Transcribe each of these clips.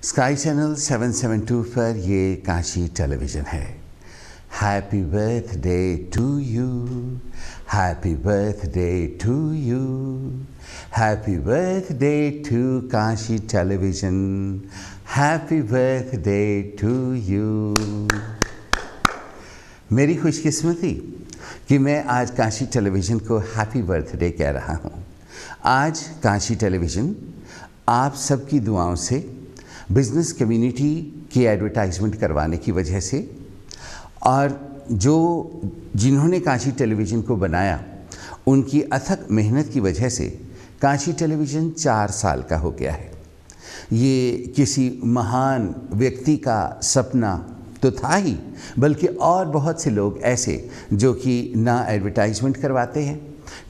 Sky channel 772 पर ये Kashi television है। Happy birthday to you, happy birthday to you, happy birthday to Kashi television, happy birthday to you. मेरी खुशकिस्मती कि मैं आज काशी टेलीविज़न को हैप्पी बर्थडे कह रहा हूँ। आज काशी टेलीविज़न आप सबकी दुआओं से बिज़नेस कम्युनिटी की एडवर्टाइजमेंट करवाने की वजह से और जिन्होंने काशी टेलीविज़न को बनाया उनकी अथक मेहनत की वजह से काशी टेलीविज़न 4 साल का हो गया है। ये किसी महान व्यक्ति का सपना तो था ही, बल्कि और बहुत से लोग ऐसे जो कि ना एडवर्टाइजमेंट करवाते हैं,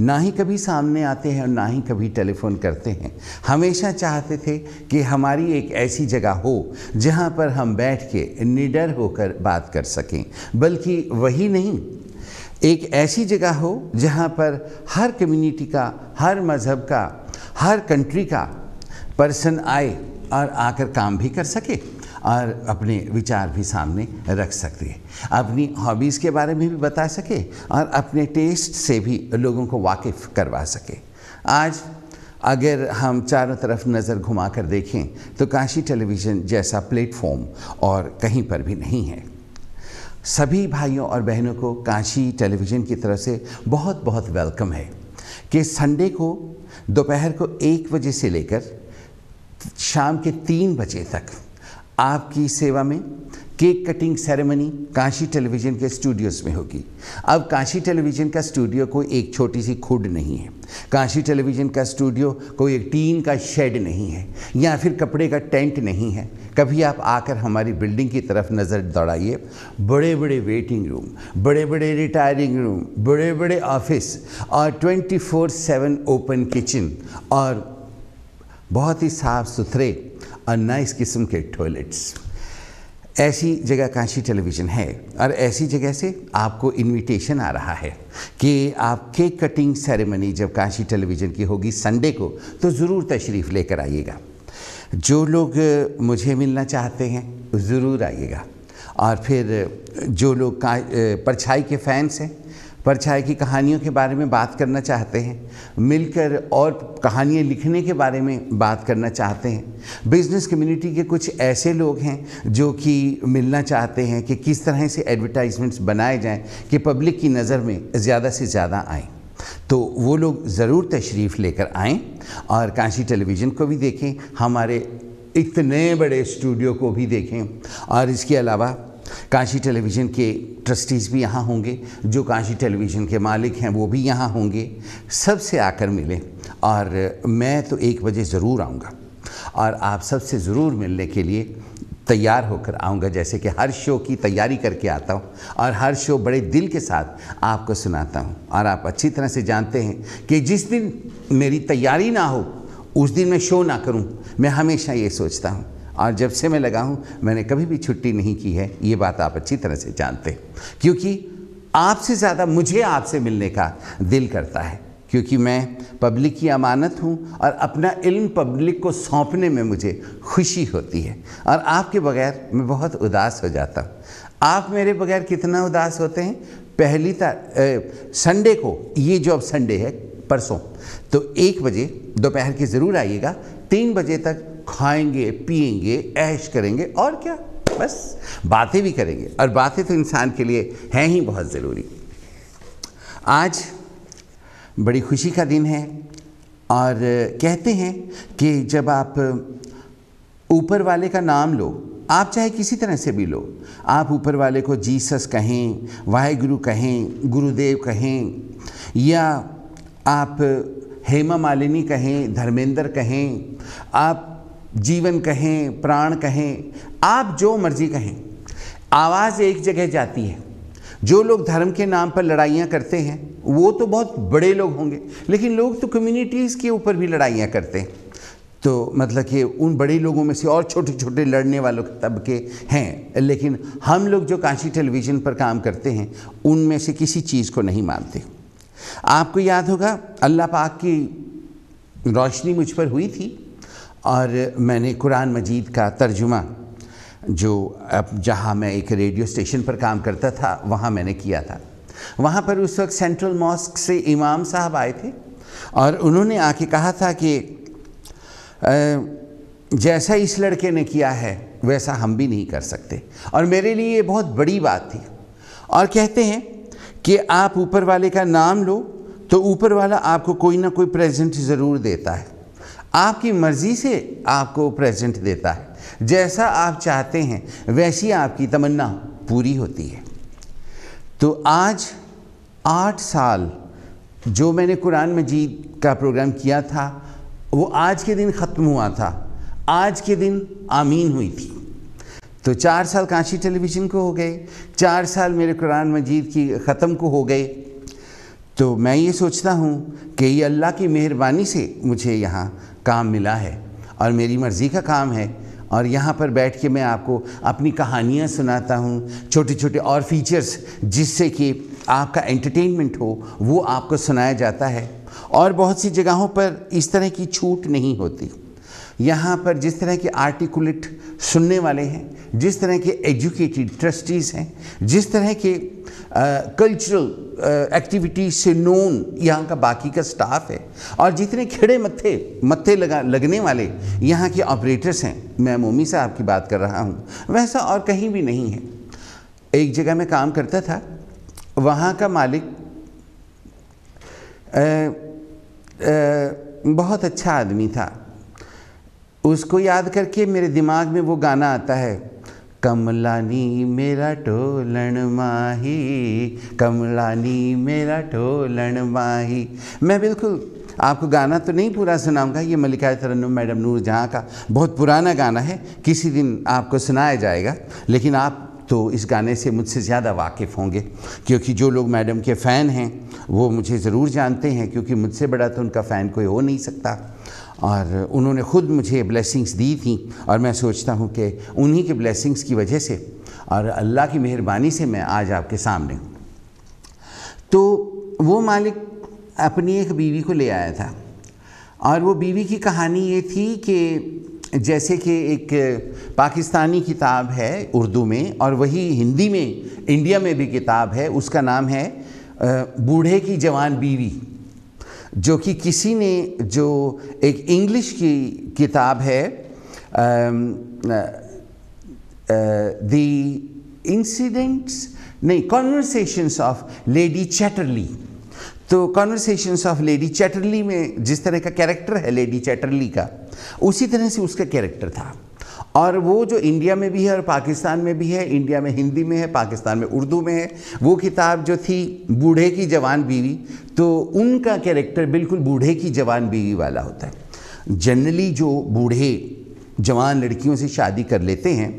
ना ही कभी सामने आते हैं और ना ही कभी टेलीफोन करते हैं, हमेशा चाहते थे कि हमारी एक ऐसी जगह हो जहां पर हम बैठ के निडर होकर बात कर सकें। बल्कि वही नहीं, एक ऐसी जगह हो जहां पर हर कम्युनिटी का, हर मज़हब का, हर कंट्री का पर्सन आए और आकर काम भी कर सके और अपने विचार भी सामने रख सकते, अपनी हॉबीज़ के बारे में भी बता सके और अपने टेस्ट से भी लोगों को वाकिफ़ करवा सके। आज अगर हम चारों तरफ नज़र घुमा कर देखें तो काशी टेलीविज़न जैसा प्लेटफॉर्म और कहीं पर भी नहीं है। सभी भाइयों और बहनों को काशी टेलीविज़न की तरफ से बहुत बहुत वेलकम है कि संडे को दोपहर को 1 बजे से लेकर शाम के 3 बजे तक आपकी सेवा में cake cutting ceremony Kashi television के स्टूडियोज़ में होगी। अब काशी टेलीविज़न का स्टूडियो कोई एक छोटी सी खुड नहीं है, काशी टेलीविज़न का स्टूडियो कोई एक टीन का शेड नहीं है या फिर कपड़े का टेंट नहीं है। कभी आप आकर हमारी बिल्डिंग की तरफ नज़र दौड़ाइए, बड़े बड़े वेटिंग रूम, बड़े बड़े रिटायरिंग रूम, बड़े बड़े ऑफिस और 24/7 ओपन किचन और बहुत ही साफ़ सुथरे और नाइस किस्म के टॉयलेट्स। ऐसी जगह काशी टेलीविज़न है और ऐसी जगह से आपको इनविटेशन आ रहा है कि आप केक कटिंग सेरेमनी जब काशी टेलीविज़न की होगी संडे को तो ज़रूर तशरीफ़ लेकर आइएगा। जो लोग मुझे मिलना चाहते हैं ज़रूर आइएगा। और फिर जो लोग परछाई के फैंस हैं, परछाई की कहानियों के बारे में बात करना चाहते हैं, मिलकर और कहानियाँ लिखने के बारे में बात करना चाहते हैं, बिज़नेस कम्युनिटी के कुछ ऐसे लोग हैं जो कि मिलना चाहते हैं कि किस तरह से एडवर्टाइजमेंट्स बनाए जाएं कि पब्लिक की नज़र में ज़्यादा से ज़्यादा आएँ, तो वो लोग ज़रूर तशरीफ़ लेकर आएँ और काशी टेलीविज़न को भी देखें, हमारे इतने बड़े स्टूडियो को भी देखें। और इसके अलावा काशी टेलीविज़न के ट्रस्टीज़ भी यहाँ होंगे, जो काशी टेलीविज़न के मालिक हैं वो भी यहाँ होंगे, सबसे आकर मिलें। और मैं तो 1 बजे ज़रूर आऊँगा और आप सबसे ज़रूर मिलने के लिए तैयार होकर आऊँगा, जैसे कि हर शो की तैयारी करके आता हूँ और हर शो बड़े दिल के साथ आपको सुनाता हूँ। और आप अच्छी तरह से जानते हैं कि जिस दिन मेरी तैयारी ना हो उस दिन मैं शो ना करूँ, मैं हमेशा ये सोचता हूँ। और जब से मैं लगा हूँ मैंने कभी भी छुट्टी नहीं की है, ये बात आप अच्छी तरह से जानते हैं, क्योंकि आपसे ज़्यादा मुझे आपसे मिलने का दिल करता है, क्योंकि मैं पब्लिक की अमानत हूँ और अपना इल्म पब्लिक को सौंपने में मुझे खुशी होती है। और आपके बगैर मैं बहुत उदास हो जाता हूँ। आप मेरे बगैर कितना उदास होते हैं। पहली संडे को, ये जो अब संडे है परसों, तो 1 बजे दोपहर के ज़रूर आइएगा, 3 बजे तक खाएंगे, पिएंगे, ऐश करेंगे और क्या, बस बातें भी करेंगे। और बातें तो इंसान के लिए हैं ही बहुत ज़रूरी। आज बड़ी खुशी का दिन है और कहते हैं कि जब आप ऊपर वाले का नाम लो, आप चाहे किसी तरह से भी लो, आप ऊपर वाले को जीसस कहें, वाहेगुरु कहें, गुरुदेव कहें, या आप हेमा मालिनी कहें, धर्मेंद्र कहें, आप जीवन कहें, प्राण कहें, आप जो मर्जी कहें, आवाज़ एक जगह जाती है। जो लोग धर्म के नाम पर लड़ाइयाँ करते हैं वो तो बहुत बड़े लोग होंगे, लेकिन लोग तो कम्युनिटीज़ के ऊपर भी लड़ाइयाँ करते हैं। तो मतलब कि उन बड़े लोगों में से और छोटे छोटे लड़ने वालों के तबके हैं, लेकिन हम लोग जो काशी टेलीविज़न पर काम करते हैं उनमें से किसी चीज़ को नहीं मानते। आपको याद होगा अल्लाह पाक की रोशनी मुझ पर हुई थी और मैंने कुरान मजीद का तर्जुमा जो अब जहाँ मैं एक रेडियो स्टेशन पर काम करता था वहाँ मैंने किया था। वहाँ पर उस वक्त सेंट्रल मॉस्क से इमाम साहब आए थे और उन्होंने आके कहा था कि जैसा इस लड़के ने किया है वैसा हम भी नहीं कर सकते। और मेरे लिए ये बहुत बड़ी बात थी। और कहते हैं कि आप ऊपर वाले का नाम लो तो ऊपर वाला आपको कोई ना कोई प्रेजेंट ज़रूर देता है, आपकी मर्ज़ी से आपको प्रेजेंट देता है, जैसा आप चाहते हैं वैसी आपकी तमन्ना पूरी होती है। तो आज 8 साल जो मैंने कुरान मजीद का प्रोग्राम किया था वो आज के दिन ख़त्म हुआ था, आज के दिन आमीन हुई थी। तो 4 साल काशी टेलीविज़न को हो गए, 4 साल मेरे कुरान मजीद की ख़त्म को हो गए। तो मैं ये सोचता हूँ कि ये अल्लाह की मेहरबानी से मुझे यहाँ काम मिला है और मेरी मर्ज़ी का काम है। और यहाँ पर बैठ के मैं आपको अपनी कहानियाँ सुनाता हूँ, छोटे छोटे और फीचर्स जिससे कि आपका एंटरटेनमेंट हो वो आपको सुनाया जाता है। और बहुत सी जगहों पर इस तरह की छूट नहीं होती। यहाँ पर जिस तरह के आर्टिकुलेट सुनने वाले हैं, जिस तरह के एजुकेटेड ट्रस्टीज़ हैं, जिस तरह के कल्चरल एक्टिविटीज़ से नोन यहाँ का बाकी का स्टाफ है और जितने खिड़े मत्थे लगने वाले यहाँ के ऑपरेटर्स हैं, मैं मोमी साहब की बात कर रहा हूँ, वैसा और कहीं भी नहीं है। एक जगह मैं काम करता था, वहाँ का मालिक बहुत अच्छा आदमी था। उसको याद करके मेरे दिमाग में वो गाना आता है, कमलानी मेरा टोलन माही, कमलानी मेरा टोलन माही। मैं बिल्कुल आपको गाना तो नहीं पूरा सुनाऊंगा, ये मलिका तरन्नुम मैडम नूर जहाँ का बहुत पुराना गाना है, किसी दिन आपको सुनाया जाएगा। लेकिन आप तो इस गाने से मुझसे ज़्यादा वाकिफ़ होंगे, क्योंकि जो लोग मैडम के फ़ैन हैं वो मुझे ज़रूर जानते हैं, क्योंकि मुझसे बड़ा तो उनका फ़ैन कोई हो नहीं सकता। और उन्होंने ख़ुद मुझे ब्लेसिंग्स दी थी और मैं सोचता हूँ कि उन्हीं के ब्लेसिंग्स की वजह से और अल्लाह की मेहरबानी से मैं आज आपके सामने हूँ। तो वो मालिक अपनी एक बीवी को ले आया था और वो बीवी की कहानी ये थी कि जैसे कि एक पाकिस्तानी किताब है उर्दू में और वही हिंदी में इंडिया में भी किताब है, उसका नाम है बूढ़े की जवान बीवी, जो कि किसी ने जो एक इंग्लिश की किताब है द इंसिडेंट्स नहीं कॉन्वर्सेशंस ऑफ लेडी चैटरली। तो कॉन्वर्सेशंस ऑफ लेडी चैटरली में जिस तरह का कैरेक्टर है लेडी चैटरली का, उसी तरह से उसका कैरेक्टर था। और वो जो इंडिया में भी है और पाकिस्तान में भी है, इंडिया में हिंदी में है, पाकिस्तान में उर्दू में है, वो किताब जो थी बूढ़े की जवान बीवी, तो उनका कैरेक्टर बिल्कुल बूढ़े की जवान बीवी वाला होता है। जनरली जो बूढ़े जवान लड़कियों से शादी कर लेते हैं,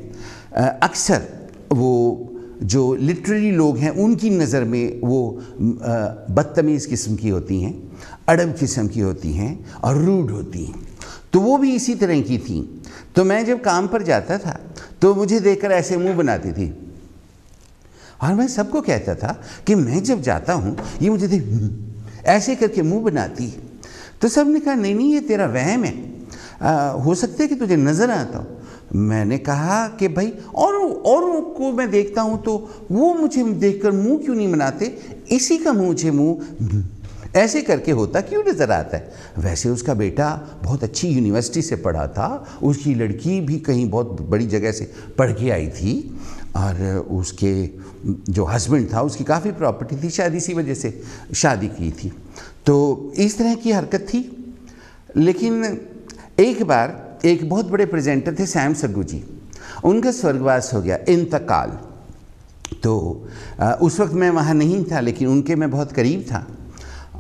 अक्सर वो जो लिटरेरी लोग हैं उनकी नज़र में वो बदतमीज़ किस्म की होती हैं, अड़ब किस्म की होती हैं और रूड होती हैं। तो वो भी इसी तरह की थी। तो मैं जब काम पर जाता था तो मुझे देखकर ऐसे मुंह बनाती थी और मैं सबको कहता था कि मैं जब जाता हूँ ये मुझे देख ऐसे करके मुंह बनाती है। तो सब ने कहा नहीं ये तेरा वहम है, हो सकता है कि तुझे नज़र आता हो। मैंने कहा कि भाई और को मैं देखता हूँ तो वो मुझे देखकर मुंह क्यों नहीं बनाते, इसी का मुझे मुंह ऐसे करके होता क्यों नज़र आता है। वैसे उसका बेटा बहुत अच्छी यूनिवर्सिटी से पढ़ा था, उसकी लड़की भी कहीं बहुत बड़ी जगह से पढ़ के आई थी और उसके जो हस्बैंड था उसकी काफ़ी प्रॉपर्टी थी, शायद इसी वजह से शादी की थी। तो इस तरह की हरकत थी। लेकिन एक बार एक बहुत बड़े प्रेजेंटर थे सैम सग्गू जी, उनका स्वर्गवास हो गया, इंतकाल। तो उस वक्त मैं वहाँ नहीं था लेकिन उनके मैं बहुत करीब था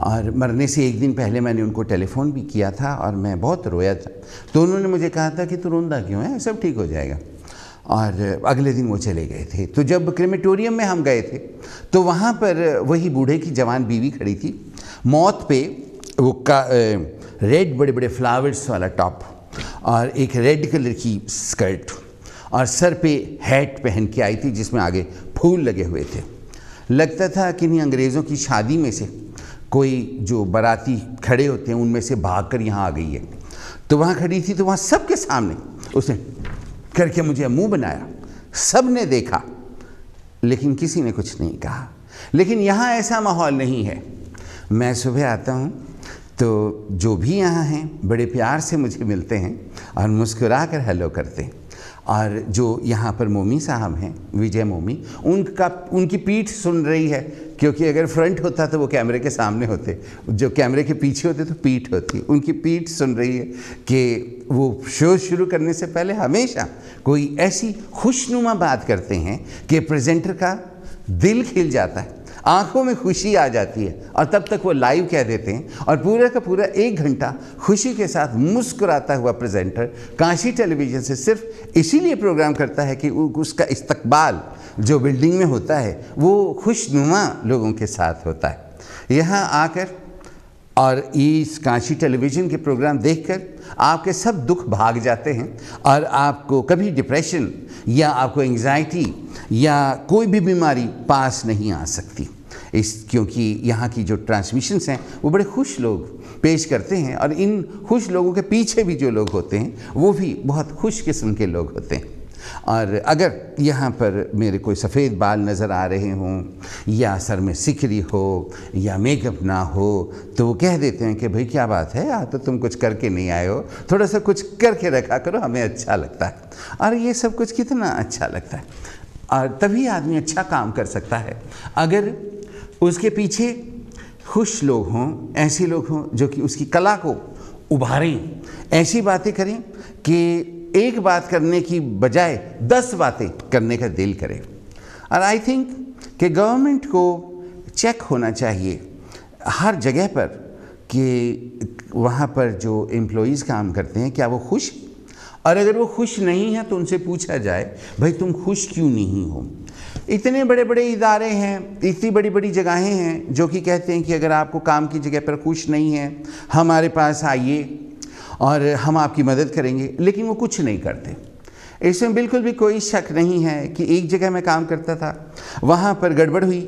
और मरने से एक दिन पहले मैंने उनको टेलीफ़ोन भी किया था और मैं बहुत रोया था। तो उन्होंने मुझे कहा था कि तू रोंदा क्यों है, सब ठीक हो जाएगा। और अगले दिन वो चले गए थे। तो जब क्रेमेटोरियम में हम गए थे तो वहाँ पर वही बूढ़े की जवान बीवी खड़ी थी, मौत पे वो रेड बड़े बड़े फ्लावर्स वाला टॉप और एक रेड कलर की स्कर्ट और सर पे हैट पहन के आई थी जिसमें आगे फूल लगे हुए थे। लगता था कि नहीं अंग्रेज़ों की शादी में से कोई जो बाराती खड़े होते हैं उनमें से भागकर यहाँ आ गई है। तो वहाँ खड़ी थी, तो वहाँ सबके सामने उसने करके मुझे मुंह बनाया, सब ने देखा लेकिन किसी ने कुछ नहीं कहा। लेकिन यहाँ ऐसा माहौल नहीं है। मैं सुबह आता हूँ तो जो भी यहाँ हैं बड़े प्यार से मुझे मिलते हैं और मुस्कुरा कर हेलो करते हैं। और जो यहाँ पर मोमी साहब हैं, विजय मोमी, उनकी पीठ सुन रही है, क्योंकि अगर फ्रंट होता तो वो कैमरे के सामने होते, जो कैमरे के पीछे होते तो पीठ होती। उनकी पीठ सुन रही है कि वो शो शुरू करने से पहले हमेशा कोई ऐसी खुशनुमा बात करते हैं कि प्रेजेंटर का दिल खिल जाता है, आंखों में खुशी आ जाती है, और तब तक वो लाइव कह देते हैं। और पूरा का पूरा 1 घंटा खुशी के साथ मुस्कुराता हुआ प्रेजेंटर काशी टेलीविज़न से सिर्फ इसीलिए प्रोग्राम करता है कि उसका इस्तकबाल जो बिल्डिंग में होता है वो खुशनुमा लोगों के साथ होता है। यहाँ आकर और इस काशी टेलीविज़न के प्रोग्राम देखकर आपके सब दुख भाग जाते हैं और आपको कभी डिप्रेशन या आपको एंग्जाइटी या कोई भी बीमारी पास नहीं आ सकती। क्योंकि यहाँ की जो ट्रांसमिशंस हैं वो बड़े खुश लोग पेश करते हैं, और इन खुश लोगों के पीछे भी जो लोग होते हैं वो भी बहुत खुश किस्म के लोग होते हैं। और अगर यहाँ पर मेरे कोई सफ़ेद बाल नज़र आ रहे हों या सर में सिकरी हो या मेकअप ना हो तो वो कह देते हैं कि भाई क्या बात है, आज तो तुम कुछ करके नहीं आए हो, थोड़ा सा कुछ करके रखा करो, हमें अच्छा लगता है। और ये सब कुछ कितना अच्छा लगता है, और तभी आदमी अच्छा काम कर सकता है अगर उसके पीछे खुश लोग हों, ऐसे लोग हों जो कि उसकी कला को उभारें, ऐसी बातें करें कि एक बात करने की बजाय 10 बातें करने का दिल करे। और आई थिंक कि गवर्नमेंट को चेक होना चाहिए हर जगह पर कि वहाँ पर जो एम्प्लॉइज़ काम करते हैं क्या वो खुश, और अगर वो खुश नहीं है तो उनसे पूछा जाए भाई तुम खुश क्यों नहीं हो। इतने बड़े बड़े इदारे हैं, इतनी बड़ी बड़ी जगहें हैं जो कि कहते हैं कि अगर आपको काम की जगह पर खुश नहीं है हमारे पास आइए और हम आपकी मदद करेंगे, लेकिन वो कुछ नहीं करते। इसमें बिल्कुल भी कोई शक नहीं है कि एक जगह मैं काम करता था, वहाँ पर गड़बड़ हुई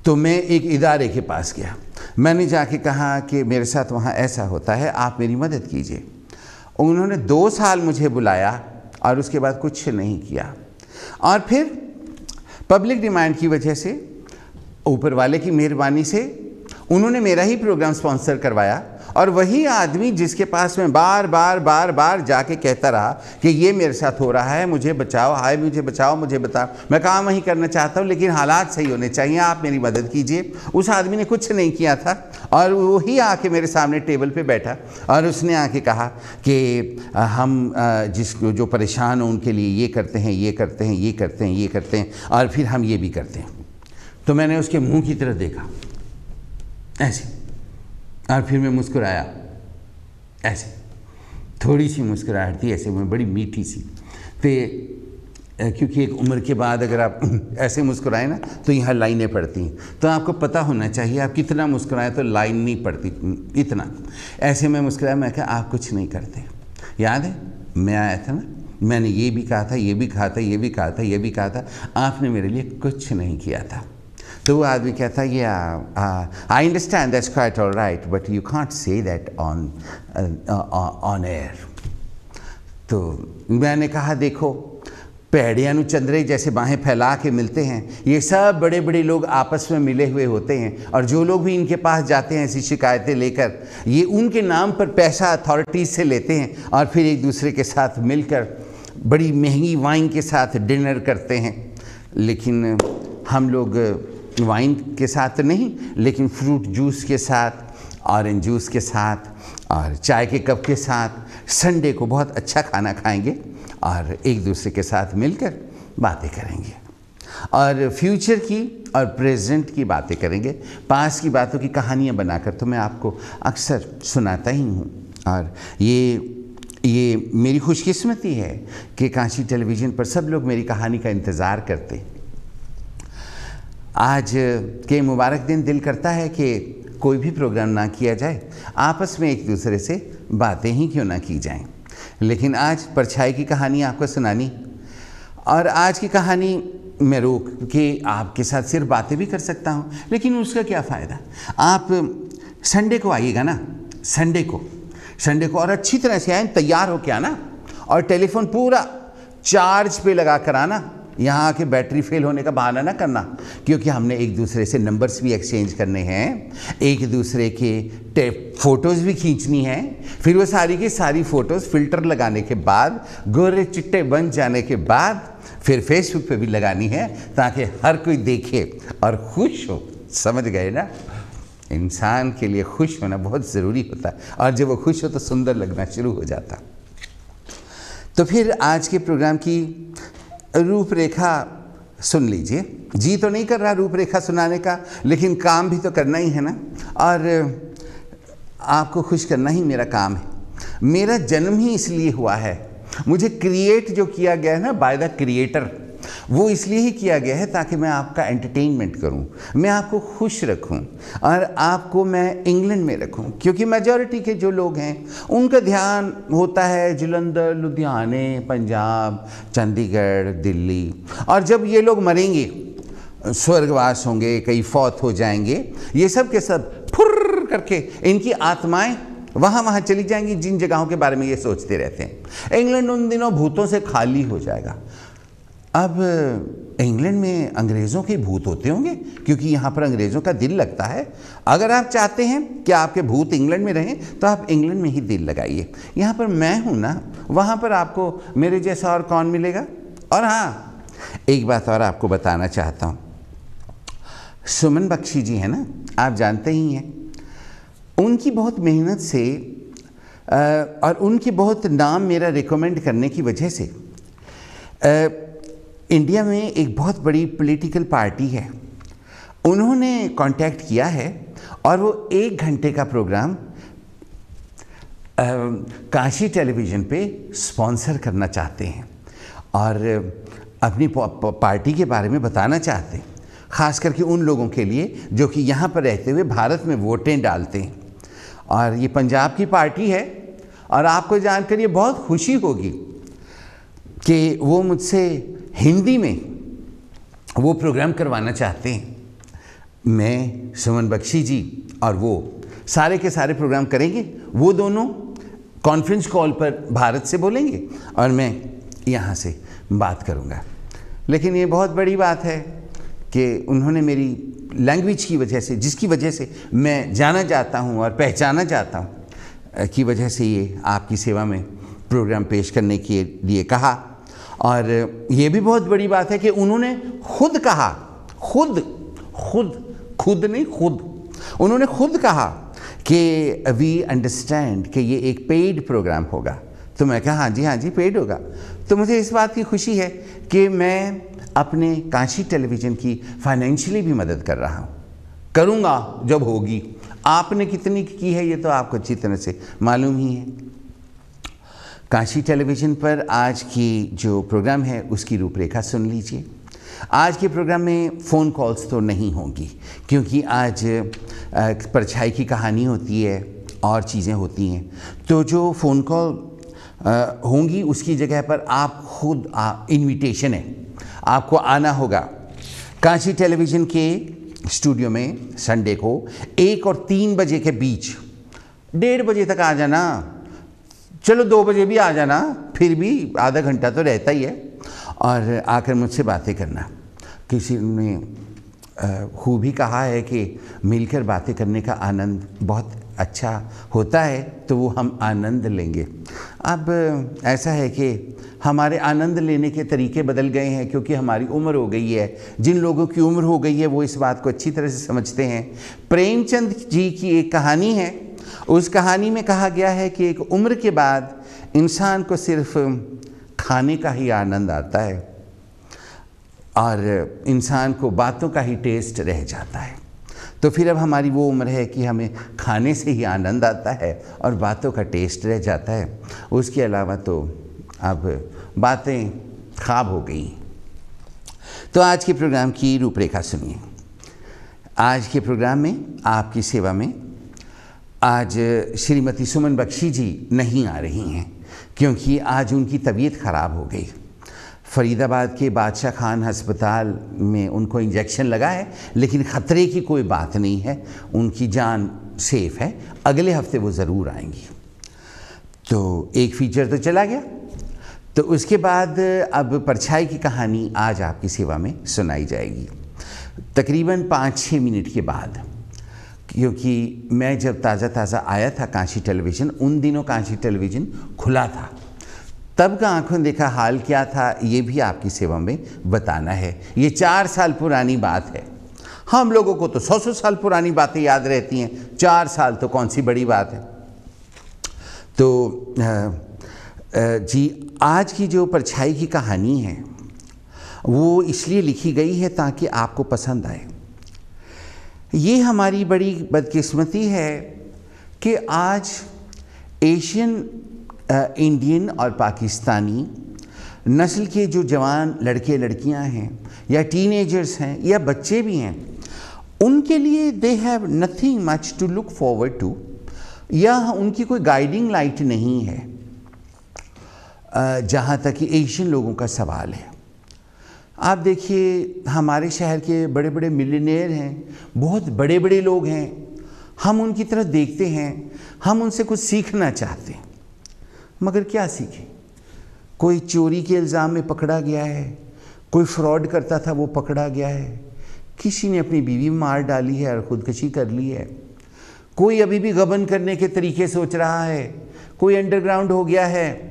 तो मैं एक इदारे के पास गया, मैंने जाके कहा कि मेरे साथ वहाँ ऐसा होता है, आप मेरी मदद कीजिए। उन्होंने 2 साल मुझे बुलाया और उसके बाद कुछ नहीं किया। और फिर पब्लिक डिमांड की वजह से, ऊपर वाले की मेहरबानी से, उन्होंने मेरा ही प्रोग्राम स्पॉन्सर करवाया। और वही आदमी जिसके पास मैं बार बार जाके कहता रहा कि ये मेरे साथ हो रहा है, मुझे बचाओ, हाय मुझे बचाओ, मुझे बताओ, मैं काम वही करना चाहता हूँ लेकिन हालात सही होने चाहिए, आप मेरी मदद कीजिए। उस आदमी ने कुछ नहीं किया था और वही आके मेरे सामने टेबल पे बैठा और उसने आके कहा कि हम जो परेशान हो उनके लिए ये करते हैं, ये करते हैं, ये करते हैं, ये करते हैं, और फिर हम ये भी करते हैं। तो मैंने उसके मुँह की तरफ देखा ऐसे, और फिर मैं मुस्कुराया ऐसे, थोड़ी सी मुस्कुराहट थी ऐसे में, बड़ी मीठी सी। तो क्योंकि एक उम्र के बाद अगर आप ऐसे मुस्कुराएं ना तो यहाँ लाइनें पड़ती हैं, तो आपको पता होना चाहिए आप कितना मुस्कुराएं तो लाइन नहीं पड़ती इतना। ऐसे में मुस्कुराया, मैं कहा आप कुछ नहीं करते। याद है मैं आया था ना, मैंने ये भी कहा था, ये भी कहा था, ये भी कहा था, ये भी कहा था, आपने मेरे लिए कुछ नहीं किया था। तो वो आदमी कहता है I understand that's quite all right but you can't say that on air. तो मैंने कहा देखो, पैड़ियाँ नु चंद्रे जैसे बाहें फैला के मिलते हैं, ये सब बड़े बड़े लोग आपस में मिले हुए होते हैं, और जो लोग भी इनके पास जाते हैं ऐसी शिकायतें लेकर, ये उनके नाम पर पैसा अथॉरिटीज़ से लेते हैं और फिर एक दूसरे के साथ मिलकर बड़ी महंगी वाइन के साथ डिनर करते हैं। लेकिन हम लोग वाइन के साथ नहीं, लेकिन फ्रूट जूस के साथ, ऑरेंज जूस के साथ और चाय के कप के साथ संडे को बहुत अच्छा खाना खाएंगे और एक दूसरे के साथ मिलकर बातें करेंगे और फ्यूचर की और प्रेजेंट की बातें करेंगे। पास की बातों की कहानियाँ बनाकर तो मैं आपको अक्सर सुनाता ही हूँ, और ये मेरी खुशकिस्मती है कि काशी टेलीविज़न पर सब लोग मेरी कहानी का इंतज़ार करते हैं। आज के मुबारक दिन दिल करता है कि कोई भी प्रोग्राम ना किया जाए, आपस में एक दूसरे से बातें ही क्यों ना की जाएं। लेकिन आज परछाई की कहानी आपको सुनानी, और आज की कहानी मैं रोक के आपके साथ सिर्फ बातें भी कर सकता हूं, लेकिन उसका क्या फ़ायदा। आप संडे को आइएगा ना, संडे को, और अच्छी तरह से आए, तैयार हो के आना और टेलीफोन पूरा चार्ज पे लगा कर आना। यहाँ आके बैटरी फेल होने का बहाना ना करना, क्योंकि हमने एक दूसरे से नंबर्स भी एक्सचेंज करने हैं, एक दूसरे के फ़ोटोज़ भी खींचनी है। फिर वो सारी की सारी फ़ोटोज़ फ़िल्टर लगाने के बाद, गोरे चिट्टे बन जाने के बाद फिर फेसबुक पे भी लगानी है, ताकि हर कोई देखे और खुश हो। समझ गए ना? इंसान के लिए खुश होना बहुत ज़रूरी होता है, और जब वो खुश हो तो सुंदर लगना शुरू हो जाता। तो फिर आज के प्रोग्राम की रूपरेखा सुन लीजिए। जी तो नहीं कर रहा रूपरेखा सुनाने का, लेकिन काम भी तो करना ही है ना, और आपको खुश करना ही मेरा काम है। मेरा जन्म ही इसलिए हुआ है, मुझे क्रिएट जो किया गया है ना बाय द क्रिएटर, वो इसलिए ही किया गया है ताकि मैं आपका एंटरटेनमेंट करूं, मैं आपको खुश रखूं, और आपको मैं इंग्लैंड में रखूं, क्योंकि मेजॉरिटी के जो लोग हैं उनका ध्यान होता है जलंधर, लुधियाने, पंजाब, चंडीगढ़, दिल्ली। और जब ये लोग मरेंगे, स्वर्गवास होंगे, कई फौत हो जाएंगे, ये सब के सब फुर्र करके इनकी आत्माएं वहाँ चली जाएंगी जिन जगहों के बारे में ये सोचते रहते हैं। इंग्लैंड उन दिनों भूतों से खाली हो जाएगा। अब इंग्लैंड में अंग्रेज़ों के भूत होते होंगे, क्योंकि यहाँ पर अंग्रेज़ों का दिल लगता है। अगर आप चाहते हैं कि आपके भूत इंग्लैंड में रहें तो आप इंग्लैंड में ही दिल लगाइए। यहाँ पर मैं हूँ ना, वहाँ पर आपको मेरे जैसा और कौन मिलेगा। और हाँ, एक बात और आपको बताना चाहता हूँ, सुमन बख्शी जी है ना, आप जानते ही हैं, उनकी बहुत मेहनत से और उनके बहुत नाम मेरा रिकमेंड करने की वजह से इंडिया में एक बहुत बड़ी पॉलिटिकल पार्टी है, उन्होंने कांटेक्ट किया है और वो 1 घंटे का प्रोग्राम काशी टेलीविज़न पे स्पॉन्सर करना चाहते हैं और अपनी पार्टी के बारे में बताना चाहते हैं, ख़ास करके उन लोगों के लिए जो कि यहाँ पर रहते हुए भारत में वोटें डालते हैं। और ये पंजाब की पार्टी है, और आपको जानकर ये बहुत खुशी होगी कि वो मुझसे हिंदी में वो प्रोग्राम करवाना चाहते हैं। मैं, सुमन बख्शी जी और वो सारे के सारे प्रोग्राम करेंगे। वो दोनों कॉन्फ्रेंस कॉल पर भारत से बोलेंगे और मैं यहाँ से बात करूँगा। लेकिन ये बहुत बड़ी बात है कि उन्होंने मेरी लैंग्वेज की वजह से, जिसकी वजह से मैं जाना चाहता हूँ और पहचाना चाहता हूँ, की वजह से ये आपकी सेवा में प्रोग्राम पेश करने के लिए कहा। और ये भी बहुत बड़ी बात है कि उन्होंने खुद कहा, उन्होंने खुद कहा कि वी अंडरस्टैंड कि ये एक पेड प्रोग्राम होगा। तो मैं कहा हाँ जी पेड होगा। तो मुझे इस बात की खुशी है कि मैं अपने काशी टेलीविज़न की फाइनेंशियली भी मदद कर रहा हूँ, करूँगा जब होगी। आपने कितनी की है ये तो आपको अच्छी तरह से मालूम ही है। काशी टेलीविज़न पर आज की जो प्रोग्राम है उसकी रूपरेखा सुन लीजिए। आज के प्रोग्राम में फ़ोन कॉल्स तो नहीं होंगी, क्योंकि आज परछाई की कहानी होती है और चीज़ें होती हैं। तो जो फ़ोन कॉल होंगी उसकी जगह पर आप खुद इनविटेशन है, आपको आना होगा काशी टेलीविज़न के स्टूडियो में संडे को 1 और 3 बजे के बीच। 1:30 बजे तक आ जाना, चलो 2 बजे भी आ जाना, फिर भी आधा घंटा तो रहता ही है। और आकर मुझसे बातें करना। किसी ने खूब ही कहा है कि मिलकर बातें करने का आनंद बहुत अच्छा होता है, तो वो हम आनंद लेंगे। अब ऐसा है कि हमारे आनंद लेने के तरीके बदल गए हैं, क्योंकि हमारी उम्र हो गई है। जिन लोगों की उम्र हो गई है वो इस बात को अच्छी तरह से समझते हैं। प्रेमचंद जी की एक कहानी है, उस कहानी में कहा गया है कि एक उम्र के बाद इंसान को सिर्फ खाने का ही आनंद आता है और इंसान को बातों का ही टेस्ट रह जाता है। तो फिर अब हमारी वो उम्र है कि हमें खाने से ही आनंद आता है और बातों का टेस्ट रह जाता है। उसके अलावा तो अब बातें ख्वाब हो गई। तो आज के प्रोग्राम की रूपरेखा सुनिए। आज के प्रोग्राम में आपकी सेवा में आज श्रीमती सुमन बख्शी जी नहीं आ रही हैं, क्योंकि आज उनकी तबीयत ख़राब हो गई। फरीदाबाद के बादशाह खान अस्पताल में उनको इंजेक्शन लगा है, लेकिन ख़तरे की कोई बात नहीं है, उनकी जान सेफ़ है। अगले हफ्ते वो ज़रूर आएंगी। तो एक फीचर तो चला गया। तो उसके बाद अब परछाई की कहानी आज आपकी सेवा में सुनाई जाएगी, तकरीबन 5-6 मिनट के बाद। क्योंकि मैं जब ताज़ा आया था काशी टेलीविज़न, उन दिनों काशी टेलीविज़न खुला था, तब का आंखों देखा हाल क्या था ये भी आपकी सेवा में बताना है। ये 4 साल पुरानी बात है। हम लोगों को तो 100 साल पुरानी बातें याद रहती हैं, 4 साल तो कौन सी बड़ी बात है। तो जी, आज की जो परछाई की कहानी है वो इसलिए लिखी गई है ताकि आपको पसंद आए। ये हमारी बड़ी बदकिस्मती है कि आज एशियन, इंडियन और पाकिस्तानी नस्ल के जो जवान लड़के लड़कियां हैं या टीनेजर्स हैं या बच्चे भी हैं, उनके लिए they have nothing much to look forward to, या उनकी कोई गाइडिंग लाइट नहीं है जहाँ तक कि एशियन लोगों का सवाल है। आप देखिए, हमारे शहर के बड़े बड़े मिलियनेयर हैं, बहुत बड़े बड़े लोग हैं, हम उनकी तरफ देखते हैं, हम उनसे कुछ सीखना चाहते हैं, मगर क्या सीखें। कोई चोरी के इल्ज़ाम में पकड़ा गया है, कोई फ्रॉड करता था वो पकड़ा गया है, किसी ने अपनी बीवी मार डाली है और ख़ुदकशी कर ली है, कोई अभी भी गबन करने के तरीके सोच रहा है, कोई अंडरग्राउंड हो गया है,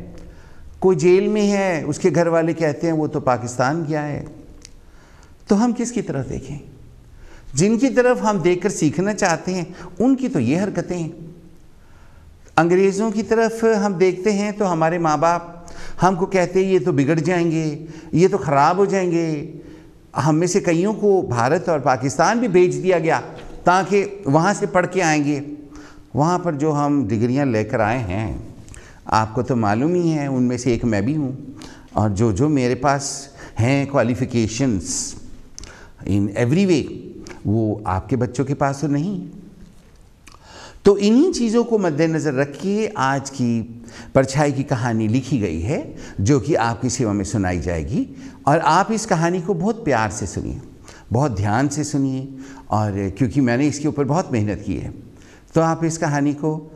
कोई जेल में है, उसके घर वाले कहते हैं वो तो पाकिस्तान गया है। तो हम किसकी तरफ देखें? जिनकी तरफ हम देखकर सीखना चाहते हैं उनकी तो ये हरकतें हैं। अंग्रेज़ों की तरफ हम देखते हैं तो हमारे माँ बाप हमको कहते हैं ये तो बिगड़ जाएंगे, ये तो ख़राब हो जाएंगे। हम में से कईयों को भारत और पाकिस्तान भी भेज दिया गया ताकि वहाँ से पढ़ के आएंगे। वहाँ पर जो हम डिग्रियाँ लेकर आए हैं, आपको तो मालूम ही है, उनमें से एक मैं भी हूँ। और जो मेरे पास हैं क्वालिफ़िकेशंस इन एवरी वे, वो आपके बच्चों के पास तो नहीं। तो इन्हीं चीज़ों को मद्देनज़र रखिए आज की परछाई की कहानी लिखी गई है, जो कि आपकी सेवा में सुनाई जाएगी। और आप इस कहानी को बहुत प्यार से सुनिए, बहुत ध्यान से सुनिए, और क्योंकि मैंने इसके ऊपर बहुत मेहनत की है, तो आप इस कहानी को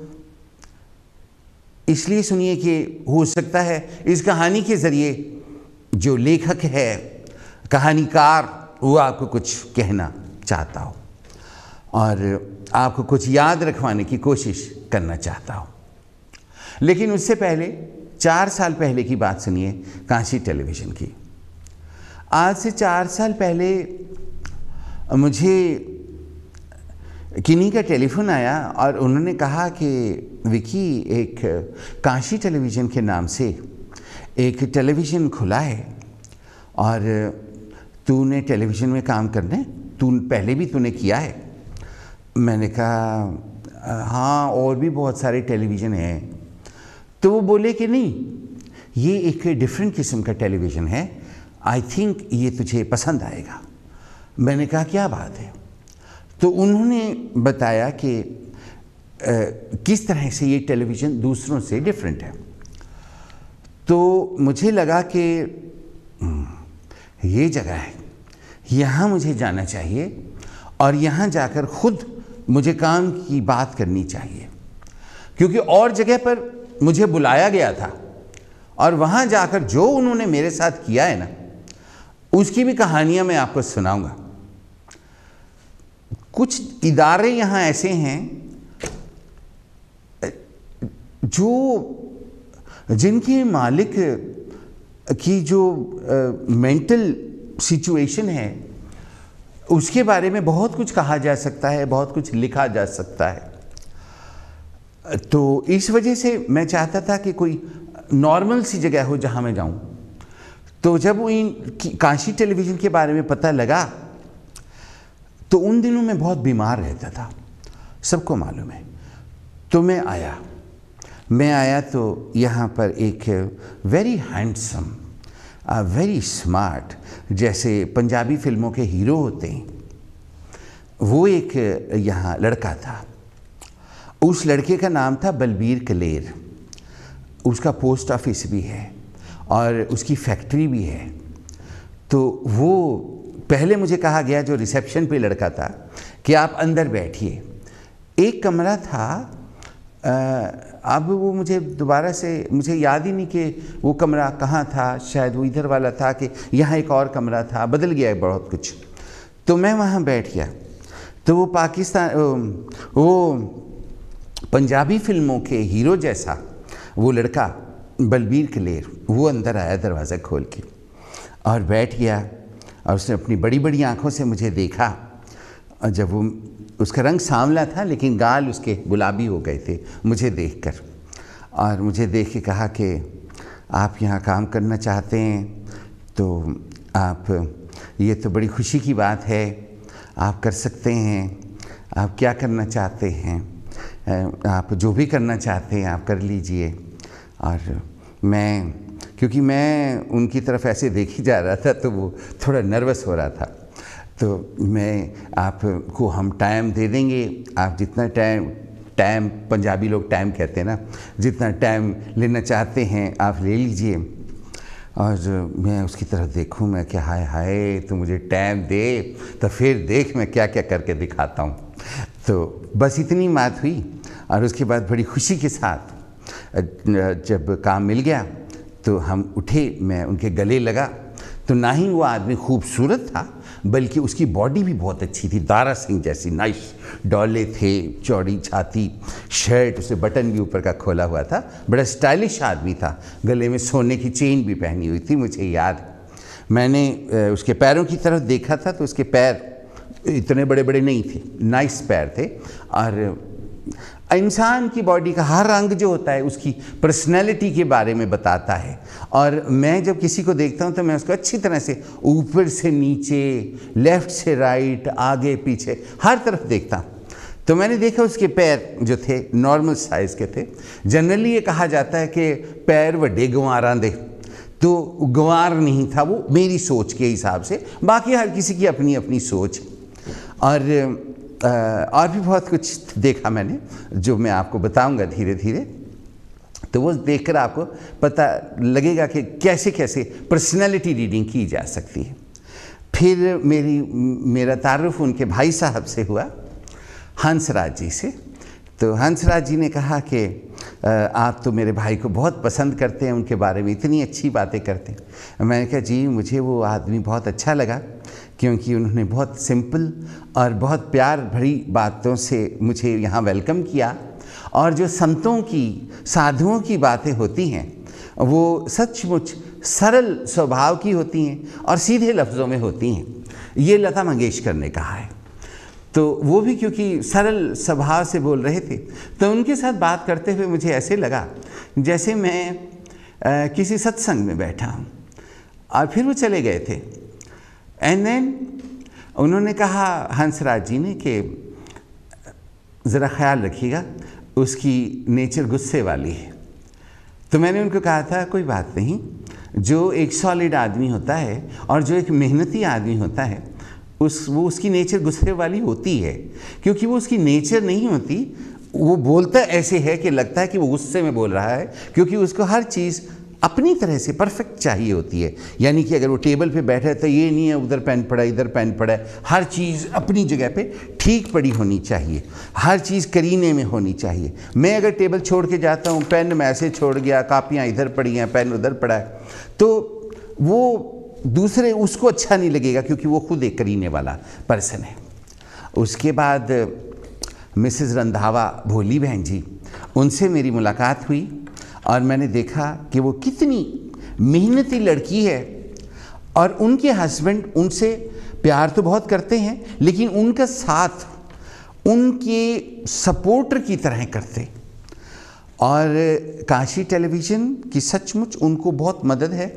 इसलिए सुनिए कि हो सकता है इस कहानी के ज़रिए जो लेखक है, कहानीकार, वो आपको कुछ कहना चाहता हो और आपको कुछ याद रखवाने की कोशिश करना चाहता हो। लेकिन उससे पहले 4 साल पहले की बात सुनिए, काशी टेलीविज़न की। आज से 4 साल पहले मुझे किन्हीं का टेलीफोन आया और उन्होंने कहा कि विकी, एक काशी टेलीविज़न के नाम से एक टेलीविज़न खुला है और तूने टेलीविज़न में काम करना है, तू पहले भी तूने किया है। मैंने कहा हाँ, और भी बहुत सारे टेलीविज़न हैं। तो वो बोले कि नहीं, ये एक डिफरेंट किस्म का टेलीविज़न है, आई थिंक ये तुझे पसंद आएगा। मैंने कहा क्या बात है? तो उन्होंने बताया कि किस तरह से ये टेलीविज़न दूसरों से डिफरेंट है। तो मुझे लगा कि ये जगह है, यहाँ मुझे जाना चाहिए और यहाँ जाकर ख़ुद मुझे काम की बात करनी चाहिए, क्योंकि और जगह पर मुझे बुलाया गया था और वहाँ जाकर जो उन्होंने मेरे साथ किया है ना, उसकी भी कहानियाँ मैं आपको सुनाऊंगा। कुछ इदारे यहाँ ऐसे हैं जिनके मालिक की जो मेंटल सिचुएशन है उसके बारे में बहुत कुछ कहा जा सकता है, बहुत कुछ लिखा जा सकता है। तो इस वजह से मैं चाहता था कि कोई नॉर्मल सी जगह हो जहाँ मैं जाऊँ। तो जब इन काशी टेलीविज़न के बारे में पता लगा तो उन दिनों मैं बहुत बीमार रहता था, सबको मालूम है। तो मैं आया तो यहाँ पर एक वेरी हैंडसम, वेरी स्मार्ट, जैसे पंजाबी फिल्मों के हीरो होते हैं, वो एक यहाँ लड़का था। उस लड़के का नाम था बलबीर कलेर। उसका पोस्ट ऑफिस भी है और उसकी फैक्ट्री भी है। तो वो पहले मुझे कहा गया, जो रिसेप्शन पे लड़का था, कि आप अंदर बैठिए। एक कमरा था अब वो मुझे दोबारा से मुझे याद ही नहीं कि वो कमरा कहाँ था, शायद वो इधर वाला था कि यहाँ एक और कमरा था, बदल गया है बहुत कुछ। तो मैं वहाँ बैठ गया, तो वो वो पंजाबी फिल्मों के हीरो जैसा वो लड़का बलबीर कलेर, वो अंदर आया दरवाज़ा खोल के और बैठ गया, और उसने अपनी बड़ी बड़ी आँखों से मुझे देखा। और जब वो, उसका रंग सांवला था लेकिन गाल उसके गुलाबी हो गए थे मुझे देखकर, और मुझे देख के कहा कि आप यहाँ काम करना चाहते हैं तो आप, ये तो बड़ी खुशी की बात है, आप कर सकते हैं, आप क्या करना चाहते हैं, आप जो भी करना चाहते हैं आप कर लीजिए। और मैं, क्योंकि मैं उनकी तरफ ऐसे देख ही जा रहा था तो वो थोड़ा नर्वस हो रहा था, तो मैं, आपको हम टाइम दे देंगे, आप जितना टाइम पंजाबी लोग टाइम कहते हैं ना, जितना टाइम लेना चाहते हैं आप ले लीजिए। और मैं उसकी तरफ देखूं, मैं क्या, हाय हाय तो मुझे टाइम दे तो फिर देख मैं क्या क्या करके दिखाता हूँ। तो बस इतनी बात हुई, और उसके बाद बड़ी खुशी के साथ जब काम मिल गया तो हम उठे, मैं उनके गले लगा। तो ना ही वो आदमी खूबसूरत था बल्कि उसकी बॉडी भी बहुत अच्छी थी, दारा सिंह जैसी, नाइस डौले थे, चौड़ी छाती, शर्ट, उसे बटन भी ऊपर का खोला हुआ था, बड़ा स्टाइलिश आदमी था, गले में सोने की चेन भी पहनी हुई थी, मुझे याद। मैंने उसके पैरों की तरफ देखा था तो उसके पैर इतने बड़े बड़े नहीं थे, नाइस पैर थे। और इंसान की बॉडी का हर अंग जो होता है उसकी पर्सनैलिटी के बारे में बताता है, और मैं जब किसी को देखता हूँ तो मैं उसको अच्छी तरह से ऊपर से नीचे, लेफ़्ट से राइट, आगे पीछे, हर तरफ देखता हूँ। तो मैंने देखा उसके पैर जो थे नॉर्मल साइज़ के थे। जनरली ये कहा जाता है कि पैर वड्डे गंवारां दे, तो गंवार नहीं था वो मेरी सोच के हिसाब से, बाकी हर किसी की अपनी अपनी सोच। और भी बहुत कुछ देखा मैंने जो मैं आपको बताऊंगा धीरे धीरे, तो वो देखकर आपको पता लगेगा कि कैसे कैसे पर्सनैलिटी रीडिंग की जा सकती है। फिर मेरा तारुफ उनके भाई साहब से हुआ, हंसराज जी से। तो हंसराज जी ने कहा कि आप तो मेरे भाई को बहुत पसंद करते हैं, उनके बारे में इतनी अच्छी बातें करते हैं। मैंने कहा जी मुझे वो आदमी बहुत अच्छा लगा, क्योंकि उन्होंने बहुत सिंपल और बहुत प्यार भरी बातों से मुझे यहाँ वेलकम किया, और जो संतों की, साधुओं की बातें होती हैं वो सचमुच सरल स्वभाव की होती हैं और सीधे लफ्ज़ों में होती हैं। ये लता मंगेशकर ने कहा है। तो वो भी क्योंकि सरल स्वभाव से बोल रहे थे, तो उनके साथ बात करते हुए मुझे ऐसे लगा जैसे मैं किसी सत्संग में बैठा हूँ। और फिर वो चले गए थे। एंड देन उन्होंने कहा, हंसराज जी ने, कि ज़रा ख्याल रखिएगा उसकी नेचर गुस्से वाली है। तो मैंने उनको कहा था कोई बात नहीं, जो एक सॉलिड आदमी होता है और जो एक मेहनती आदमी होता है वो उसकी नेचर गुस्से वाली होती है, क्योंकि वो उसकी नेचर नहीं होती, वो बोलता ऐसे है कि लगता है कि वो गुस्से में बोल रहा है, क्योंकि उसको हर चीज़ अपनी तरह से परफेक्ट चाहिए होती है। यानी कि अगर वो टेबल पे बैठा है तो ये नहीं है उधर पेन पड़ा इधर पेन पड़ा है, हर चीज़ अपनी जगह पे ठीक पड़ी होनी चाहिए, हर चीज़ करीने में होनी चाहिए। मैं अगर टेबल छोड़ के जाता हूँ, पेन मैं ऐसे छोड़ गया, कापियाँ इधर पड़ी हैं, पेन उधर पड़ा है, तो वो दूसरे उसको अच्छा नहीं लगेगा, क्योंकि वो खुद एक करीने वाला पर्सन है। उसके बाद मिसेस रंधावा भोली बहन जी, उनसे मेरी मुलाकात हुई और मैंने देखा कि वो कितनी मेहनती लड़की है, और उनके हस्बैंड उनसे प्यार तो बहुत करते हैं लेकिन उनका साथ उनके सपोर्टर की तरह करते। और काशी टेलीविज़न की सचमुच उनको बहुत मदद है,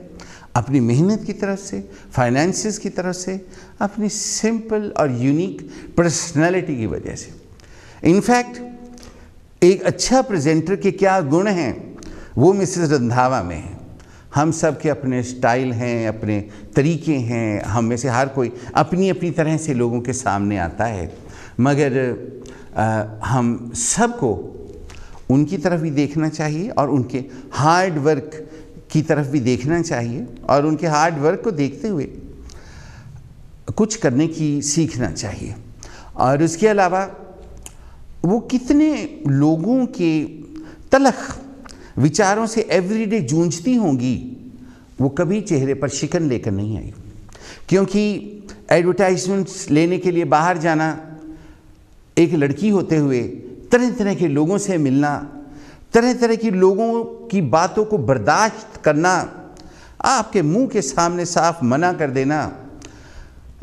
अपनी मेहनत की तरफ से, फाइनेंसेस की तरफ से, अपनी सिंपल और यूनिक पर्सनालिटी की वजह से। इनफैक्ट एक अच्छा प्रेजेंटर के क्या गुण हैं वो मिसेस रंधावा में है। हम सब के अपने स्टाइल हैं, अपने तरीके हैं, हम में से हर कोई अपनी अपनी तरह से लोगों के सामने आता है, मगर हम सबको उनकी तरफ भी देखना चाहिए और उनके हार्ड वर्क की तरफ भी देखना चाहिए, और उनके हार्ड वर्क को देखते हुए कुछ करने की सीखना चाहिए। और उसके अलावा वो कितने लोगों के तलख विचारों से एवरीडे जूझती होंगी, वो कभी चेहरे पर शिकन लेकर नहीं आई। क्योंकि एडवर्टाइजमेंट्स लेने के लिए बाहर जाना, एक लड़की होते हुए तरह तरह के लोगों से मिलना, तरह तरह की लोगों की बातों को बर्दाश्त करना, आपके मुंह के सामने साफ मना कर देना,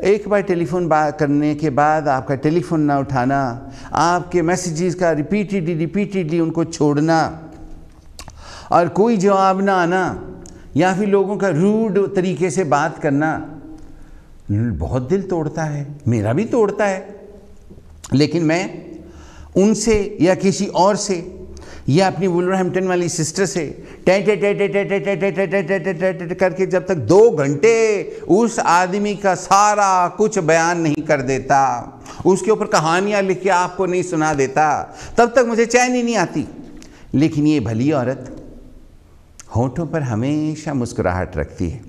एक बार टेलीफोन बात करने के बाद आपका टेलीफोन ना उठाना, आपके मैसेजेस का रिपीटेडली उनको छोड़ना और कोई जवाब ना आना, या फिर लोगों का रूड तरीके से बात करना, बहुत दिल तोड़ता है, मेरा भी तोड़ता है। लेकिन मैं उनसे या किसी और से या अपनी वुलवरहैम्पटन वाली सिस्टर से करके जब तक 2 घंटे उस आदमी का सारा कुछ बयान नहीं कर देता, उसके ऊपर कहानियां लिख के आपको नहीं सुना देता, तब तक मुझे चैन ही नहीं आती। लेकिन ये भली औरत होठों पर हमेशा मुस्कुराहट रखती है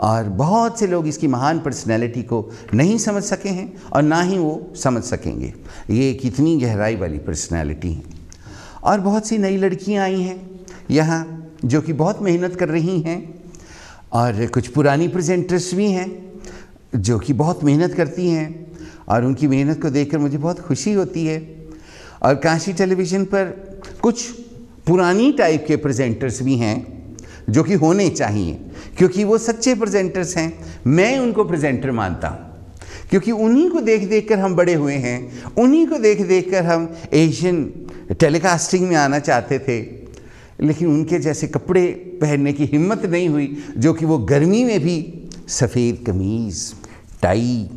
और बहुत से लोग इसकी महान पर्सनैलिटी को नहीं समझ सके हैं और ना ही वो समझ सकेंगे। ये कितनी गहराई वाली पर्सनैलिटी है। और बहुत सी नई लड़कियां आई हैं यहाँ जो कि बहुत मेहनत कर रही हैं, और कुछ पुरानी प्रेजेंटर्स भी हैं जो कि बहुत मेहनत करती हैं, और उनकी मेहनत को देखकर मुझे बहुत खुशी होती है। और काशी टेलीविज़न पर कुछ पुरानी टाइप के प्रेजेंटर्स भी हैं जो कि होने चाहिए, क्योंकि वो सच्चे प्रेजेंटर्स हैं। मैं उनको प्रेजेंटर मानता हूँ क्योंकि उन्हीं को देख देख कर हम बड़े हुए हैं, उन्हीं को देख देख कर हम एशियन टेलीकास्टिंग में आना चाहते थे। लेकिन उनके जैसे कपड़े पहनने की हिम्मत नहीं हुई, जो कि वो गर्मी में भी सफ़ेद कमीज़, टाई,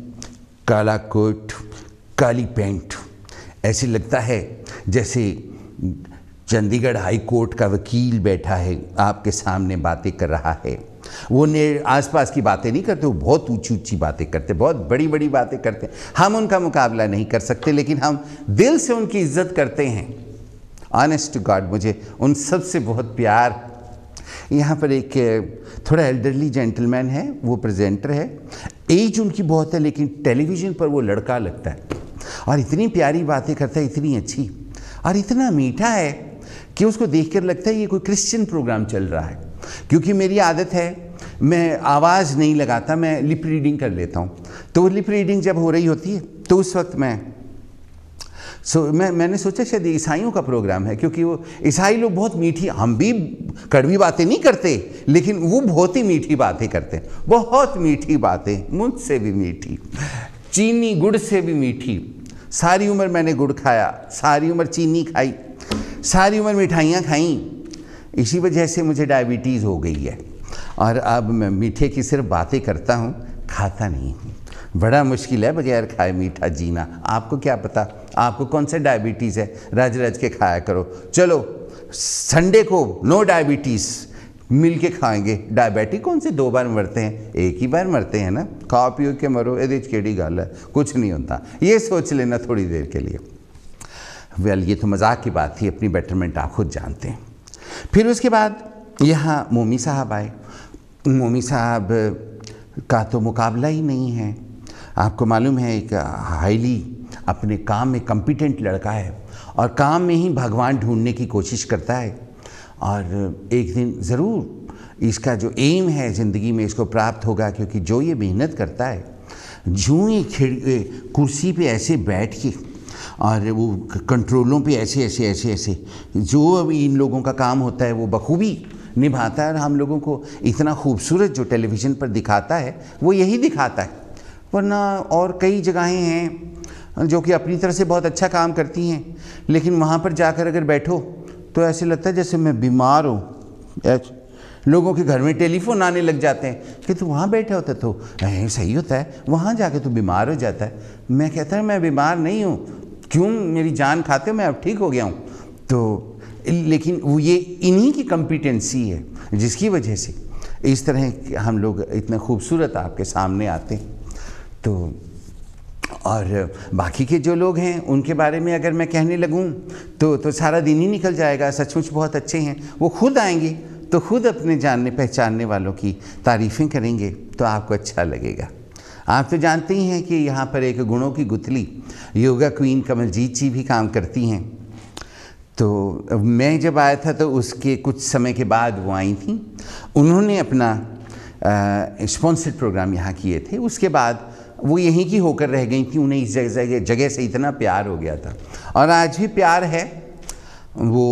काला कोट, काली पैंट, ऐसे लगता है जैसे चंडीगढ़ हाई कोर्ट का वकील बैठा है आपके सामने बातें कर रहा है। वो आसपास की बातें नहीं करते, वो बहुत ऊंची ऊंची बातें करते, बहुत बड़ी बड़ी बातें करते। हम उनका मुकाबला नहीं कर सकते, लेकिन हम दिल से उनकी इज्जत करते हैं। ऑनेस्ट टू गॉड मुझे उन सब से बहुत प्यार। यहाँ पर एक थोड़ा एल्डरली जेंटलमैन है, वो प्रेजेंटर है, एज उनकी बहुत है, लेकिन टेलीविज़न पर वो लड़का लगता है और इतनी प्यारी बातें करता है, इतनी अच्छी, और इतना मीठा है कि उसको देखकर लगता है ये कोई क्रिश्चियन प्रोग्राम चल रहा है। क्योंकि मेरी आदत है, मैं आवाज़ नहीं लगाता, मैं लिप रीडिंग कर लेता हूँ। तो वो लिप रीडिंग जब हो रही होती है तो उस वक्त मैंने सोचा शायद ईसाइयों का प्रोग्राम है, क्योंकि वो ईसाई लोग बहुत मीठी, हम भी कड़वी बातें नहीं करते, लेकिन वो बहुत ही मीठी बातें करते हैं, बहुत मीठी बातें, मुझसे भी मीठी, चीनी गुड़ से भी मीठी। सारी उम्र मैंने गुड़ खाया, सारी उम्र चीनी खाई, सारी उम्र मिठाइयाँ खाई, इसी वजह से मुझे डायबिटीज़ हो गई है। और अब मैं मीठे की सिर्फ बातें करता हूँ, खाता नहीं हूँ। बड़ा मुश्किल है बगैर खाए मीठा जीना। आपको क्या पता आपको कौन सा डायबिटीज़ है, रज रज के खाया करो। चलो संडे को नो डायबिटीज़ मिल के खाएंगे। डायबिटीज कौन से 2 बार मरते हैं, एक ही बार मरते हैं ना। खा पियो के मरो, ये केड़ी गल है, कुछ नहीं होता, ये सोच लेना थोड़ी देर के लिए। वेल ये तो मजाक की बात थी, अपनी बेटरमेंट आप खुद जानते हैं। फिर उसके बाद यहाँ मोमी साहब आए। मोमी साहब का तो मुकाबला ही नहीं है। आपको मालूम है एक हाईली अपने काम में कॉम्पिटेंट लड़का है और काम में ही भगवान ढूंढने की कोशिश करता है, और एक दिन ज़रूर इसका जो एम है ज़िंदगी में इसको प्राप्त होगा। क्योंकि जो ये मेहनत करता है, जो ये कुर्सी पे ऐसे बैठ के और वो कंट्रोलों पे ऐसे जो अभी इन लोगों का काम होता है वो बखूबी निभाता है, और हम लोगों को इतना खूबसूरत जो टेलीविज़न पर दिखाता है वो यही दिखाता है। वरना और कई जगहें हैं जो कि अपनी तरह से बहुत अच्छा काम करती हैं, लेकिन वहाँ पर जाकर अगर बैठो तो ऐसे लगता है जैसे मैं बीमार हूँ। लोगों के घर में टेलीफोन आने लग जाते हैं कि तू वहाँ बैठा होता तो सही होता है, वहाँ जाके तू बीमार हो जाता है। मैं कहता हूँ मैं बीमार नहीं हूँ, क्यों मेरी जान खाते हो, मैं अब ठीक हो गया हूँ। तो लेकिन वो ये इन्हीं की कॉम्पिटेंसी है जिसकी वजह से इस तरह हम लोग इतने खूबसूरत आपके सामने आते हैं। तो और बाकी के जो लोग हैं उनके बारे में अगर मैं कहने लगूं तो सारा दिन ही निकल जाएगा। सचमुच बहुत अच्छे हैं, वो खुद आएंगे तो खुद अपने जानने पहचानने वालों की तारीफ़ें करेंगे तो आपको अच्छा लगेगा। आप तो जानते ही हैं कि यहाँ पर एक गुणों की गुथली योगा क्वीन कमलजीत जी भी काम करती हैं। तो मैं जब आया था तो उसके कुछ समय के बाद वो आई थी। उन्होंने अपना स्पॉन्सर्ड प्रोग्राम यहाँ किए थे। उसके बाद वो यहीं की होकर रह गई थी। उन्हें इस जगह से इतना प्यार हो गया था और आज भी प्यार है। वो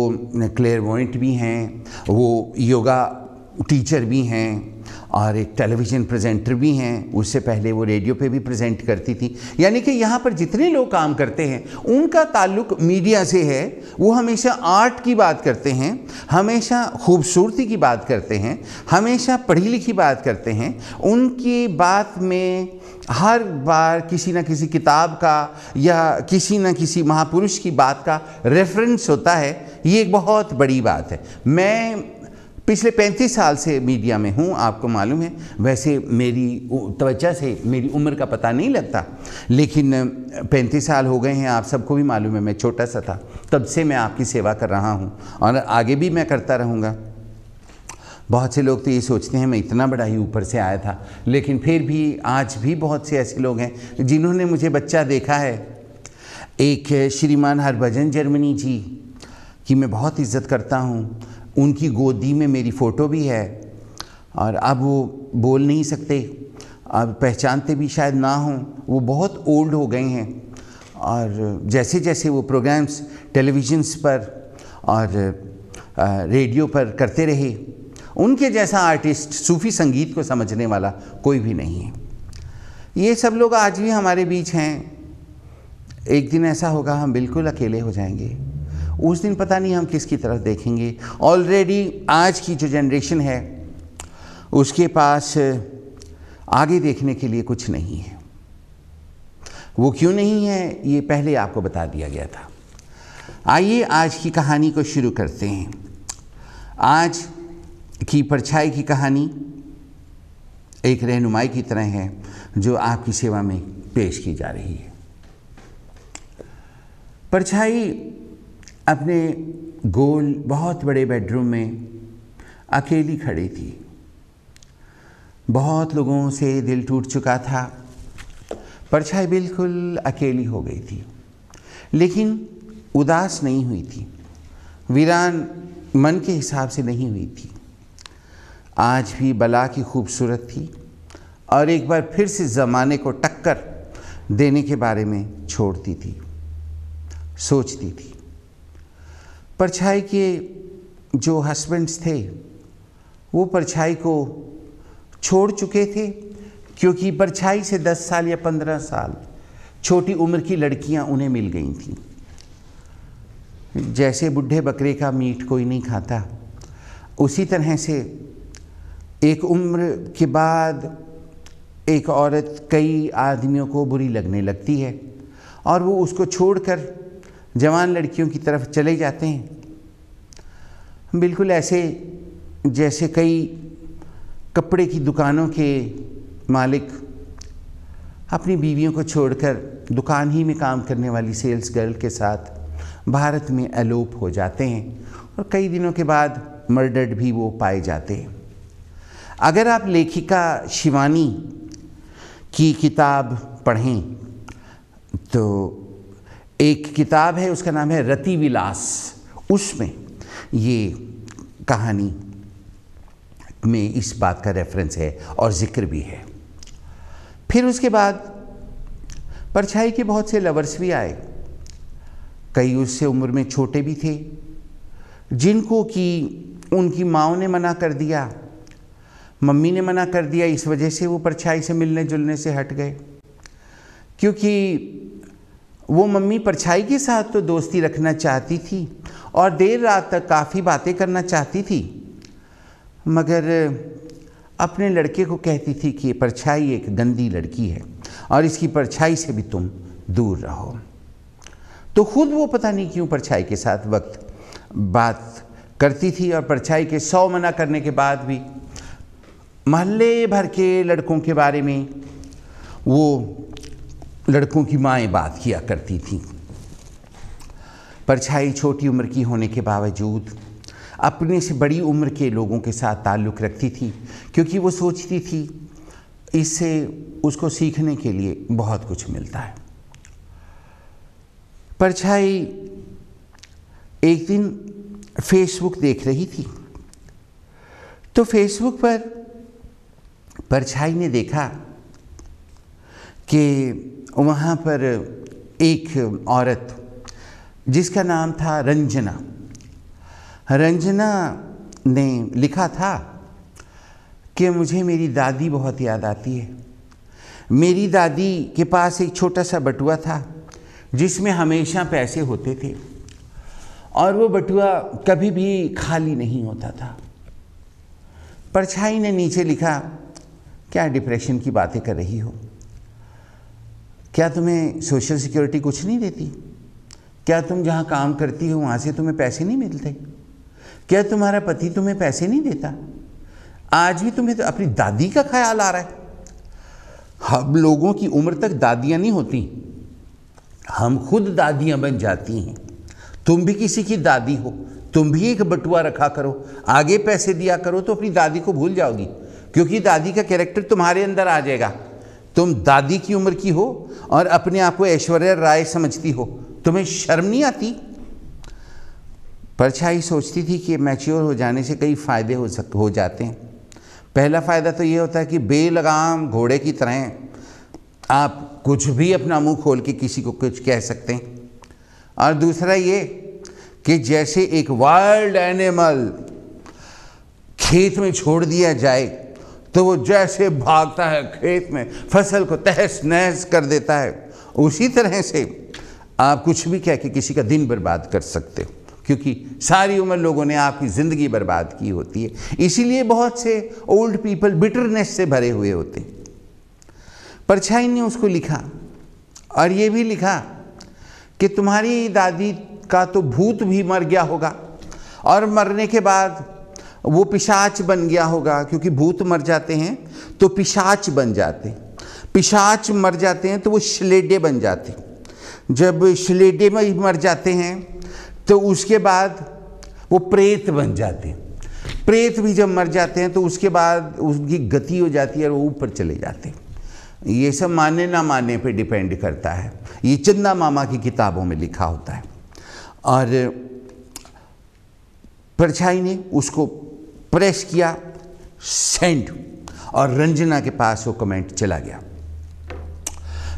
क्लेयरवॉयंट भी हैं, वो योगा टीचर भी हैं और एक टेलीविज़न प्रेजेंटर भी हैं। उससे पहले वो रेडियो पे भी प्रेजेंट करती थी। यानी कि यहाँ पर जितने लोग काम करते हैं उनका ताल्लुक मीडिया से है। वो हमेशा आर्ट की बात करते हैं, हमेशा खूबसूरती की बात करते हैं, हमेशा पढ़ी लिखी बात करते हैं। उनकी बात में हर बार किसी न किसी किताब का या किसी न किसी महापुरुष की बात का रेफरेंस होता है। ये एक बहुत बड़ी बात है। मैं पिछले 35 साल से मीडिया में हूँ, आपको मालूम है। वैसे मेरी त्वचा से मेरी उम्र का पता नहीं लगता, लेकिन 35 साल हो गए हैं। आप सबको भी मालूम है मैं छोटा सा था तब से मैं आपकी सेवा कर रहा हूँ और आगे भी मैं करता रहूँगा। बहुत से लोग तो ये सोचते हैं मैं इतना बड़ा ही ऊपर से आया था, लेकिन फिर भी आज भी बहुत से ऐसे लोग हैं जिन्होंने मुझे बच्चा देखा है। एक श्रीमान हरभजन जर्मनी जी की मैं बहुत इज़्ज़त करता हूँ। उनकी गोदी में मेरी फ़ोटो भी है और अब वो बोल नहीं सकते, अब पहचानते भी शायद ना हों। वो बहुत ओल्ड हो गए हैं और जैसे जैसे वो प्रोग्राम्स टेलीविज़न्स पर और रेडियो पर करते रहे, उनके जैसा आर्टिस्ट सूफ़ी संगीत को समझने वाला कोई भी नहीं है। ये सब लोग आज भी हमारे बीच हैं। एक दिन ऐसा होगा हम बिल्कुल अकेले हो जाएंगे। उस दिन पता नहीं हम किसकी तरफ देखेंगे। ऑलरेडी आज की जो जनरेशन है उसके पास आगे देखने के लिए कुछ नहीं है। वो क्यों नहीं है ये पहले आपको बता दिया गया था। आइए आज की कहानी को शुरू करते हैं। आज की परछाई की कहानी एक रहनुमाई की तरह है जो आपकी सेवा में पेश की जा रही है। परछाई अपने गोल बहुत बड़े बेडरूम में अकेली खड़ी थी। बहुत लोगों से दिल टूट चुका था। परछाई बिल्कुल अकेली हो गई थी, लेकिन उदास नहीं हुई थी, वीरान मन के हिसाब से नहीं हुई थी। आज भी बला की खूबसूरत थी और एक बार फिर से ज़माने को टक्कर देने के बारे में छोड़ती थी, सोचती थी। परछाई के जो हस्बैंड्स थे वो परछाई को छोड़ चुके थे, क्योंकि परछाई से 10 साल या 15 साल छोटी उम्र की लड़कियां उन्हें मिल गई थीं। जैसे बुढ़े बकरे का मीट कोई नहीं खाता, उसी तरह से एक उम्र के बाद एक औरत कई आदमियों को बुरी लगने लगती है और वो उसको छोड़कर जवान लड़कियों की तरफ चले जाते हैं। बिल्कुल ऐसे जैसे कई कपड़े की दुकानों के मालिक अपनी बीवियों को छोड़कर दुकान ही में काम करने वाली सेल्स गर्ल के साथ भारत में एलोप हो जाते हैं और कई दिनों के बाद मर्डर्ड भी वो पाए जाते हैं। अगर आप लेखिका शिवानी की किताब पढ़ें तो एक किताब है, उसका नाम है रति विलास। उसमें ये कहानी में इस बात का रेफरेंस है और जिक्र भी है। फिर उसके बाद परछाई के बहुत से लवर्स भी आए। कई उससे उम्र में छोटे भी थे, जिनको कि उनकी माँ ने मना कर दिया, मम्मी ने मना कर दिया। इस वजह से वो परछाई से मिलने जुलने से हट गए, क्योंकि वो मम्मी परछाई के साथ तो दोस्ती रखना चाहती थी और देर रात तक काफ़ी बातें करना चाहती थी, मगर अपने लड़के को कहती थी कि परछाई एक गंदी लड़की है और इसकी परछाई से भी तुम दूर रहो। तो खुद वो पता नहीं क्यों परछाई के साथ वक्त बात करती थी और परछाई के 100 मना करने के बाद भी मोहल्ले भर के लड़कों के बारे में वो लड़कों की माएँ बात किया करती थीं। परछाई छोटी उम्र की होने के बावजूद अपने से बड़ी उम्र के लोगों के साथ ताल्लुक़ रखती थी, क्योंकि वो सोचती थी इससे उसको सीखने के लिए बहुत कुछ मिलता है। परछाई एक दिन फेसबुक देख रही थी, तो फेसबुक पर परछाई ने देखा कि वहाँ पर एक औरत जिसका नाम था रंजना, रंजना ने लिखा था कि मुझे मेरी दादी बहुत याद आती है। मेरी दादी के पास एक छोटा सा बटुआ था जिसमें हमेशा पैसे होते थे और वो बटुआ कभी भी खाली नहीं होता था। परछाई ने नीचे लिखा, क्या डिप्रेशन की बातें कर रही हो? क्या तुम्हें सोशल सिक्योरिटी कुछ नहीं देती? क्या तुम जहाँ काम करती हो वहाँ से तुम्हें पैसे नहीं मिलते? क्या तुम्हारा पति तुम्हें पैसे नहीं देता? आज भी तुम्हें तो अपनी दादी का ख्याल आ रहा है। हम लोगों की उम्र तक दादियाँ नहीं होती, हम खुद दादियाँ बन जाती हैं। तुम भी किसी की दादी हो, तुम भी एक बटुआ रखा करो, आगे पैसे दिया करो, तो अपनी दादी को भूल जाओगी, क्योंकि दादी का कैरेक्टर तुम्हारे अंदर आ जाएगा। तुम दादी की उम्र की हो और अपने आप को ऐश्वर्या राय समझती हो, तुम्हें शर्म नहीं आती? परछाई सोचती थी कि मैच्योर हो जाने से कई फ़ायदे हो जाते हैं। पहला फ़ायदा तो ये होता है कि बेलगाम घोड़े की तरह आप कुछ भी अपना मुंह खोल के किसी को कुछ कह सकते हैं। और दूसरा ये कि जैसे एक वाइल्ड एनिमल खेत में छोड़ दिया जाए तो वो जैसे भागता है खेत में, फसल को तहस नहस कर देता है, उसी तरह से आप कुछ भी कह के किसी का दिन बर्बाद कर सकते हो, क्योंकि सारी उम्र लोगों ने आपकी ज़िंदगी बर्बाद की होती है। इसीलिए बहुत से ओल्ड पीपल बिटरनेस से भरे हुए होते हैं। परछाई ने उसको लिखा और ये भी लिखा कि तुम्हारी दादी का तो भूत भी मर गया होगा और मरने के बाद वो पिशाच बन गया होगा, क्योंकि भूत मर जाते हैं तो पिशाच बन जाते हैं, पिशाच मर जाते हैं तो वो श्लेडे बन जाते हैं। जब श्लेडे में मर जाते हैं तो उसके बाद वो प्रेत बन जाते हैं। प्रेत भी जब मर जाते हैं तो उसके बाद उनकी गति हो जाती है और वो ऊपर चले जाते हैं। ये सब मानने ना मानने पे डिपेंड करता है, ये चंदा मामा की किताबों में लिखा होता है। और परछाई ने उसको प्रेस किया, सेंड, और रंजना के पास वो कमेंट चला गया।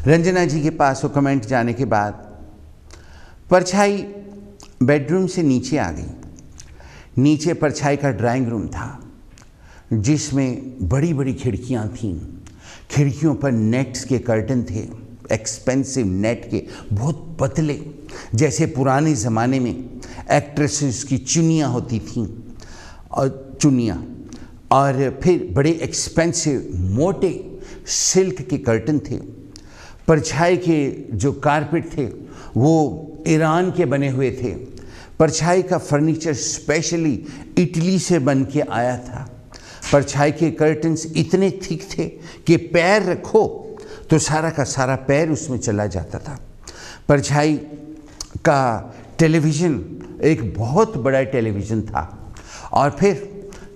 रंजना जी के पास वो कमेंट जाने के बाद परछाई बेडरूम से नीचे आ गई। नीचे परछाई का ड्राइंग रूम था जिसमें बड़ी बड़ी खिड़कियां थीं। खिड़कियों पर नेट्स के कर्टन थे, एक्सपेंसिव नेट के, बहुत पतले, जैसे पुराने ज़माने में एक्ट्रेसेस की चुन्नियाँ होती थीं और चुन्नियाँ, और फिर बड़े एक्सपेंसिव मोटे सिल्क के कर्टन थे। परछाई के जो कारपेट थे वो ईरान के बने हुए थे। परछाई का फर्नीचर स्पेशली इटली से बन के आया था। परछाई के कर्टन्स इतने थिक थे कि पैर रखो तो सारा का सारा पैर उसमें चला जाता था। परछाई का टेलीविज़न एक बहुत बड़ा टेलीविज़न था, और फिर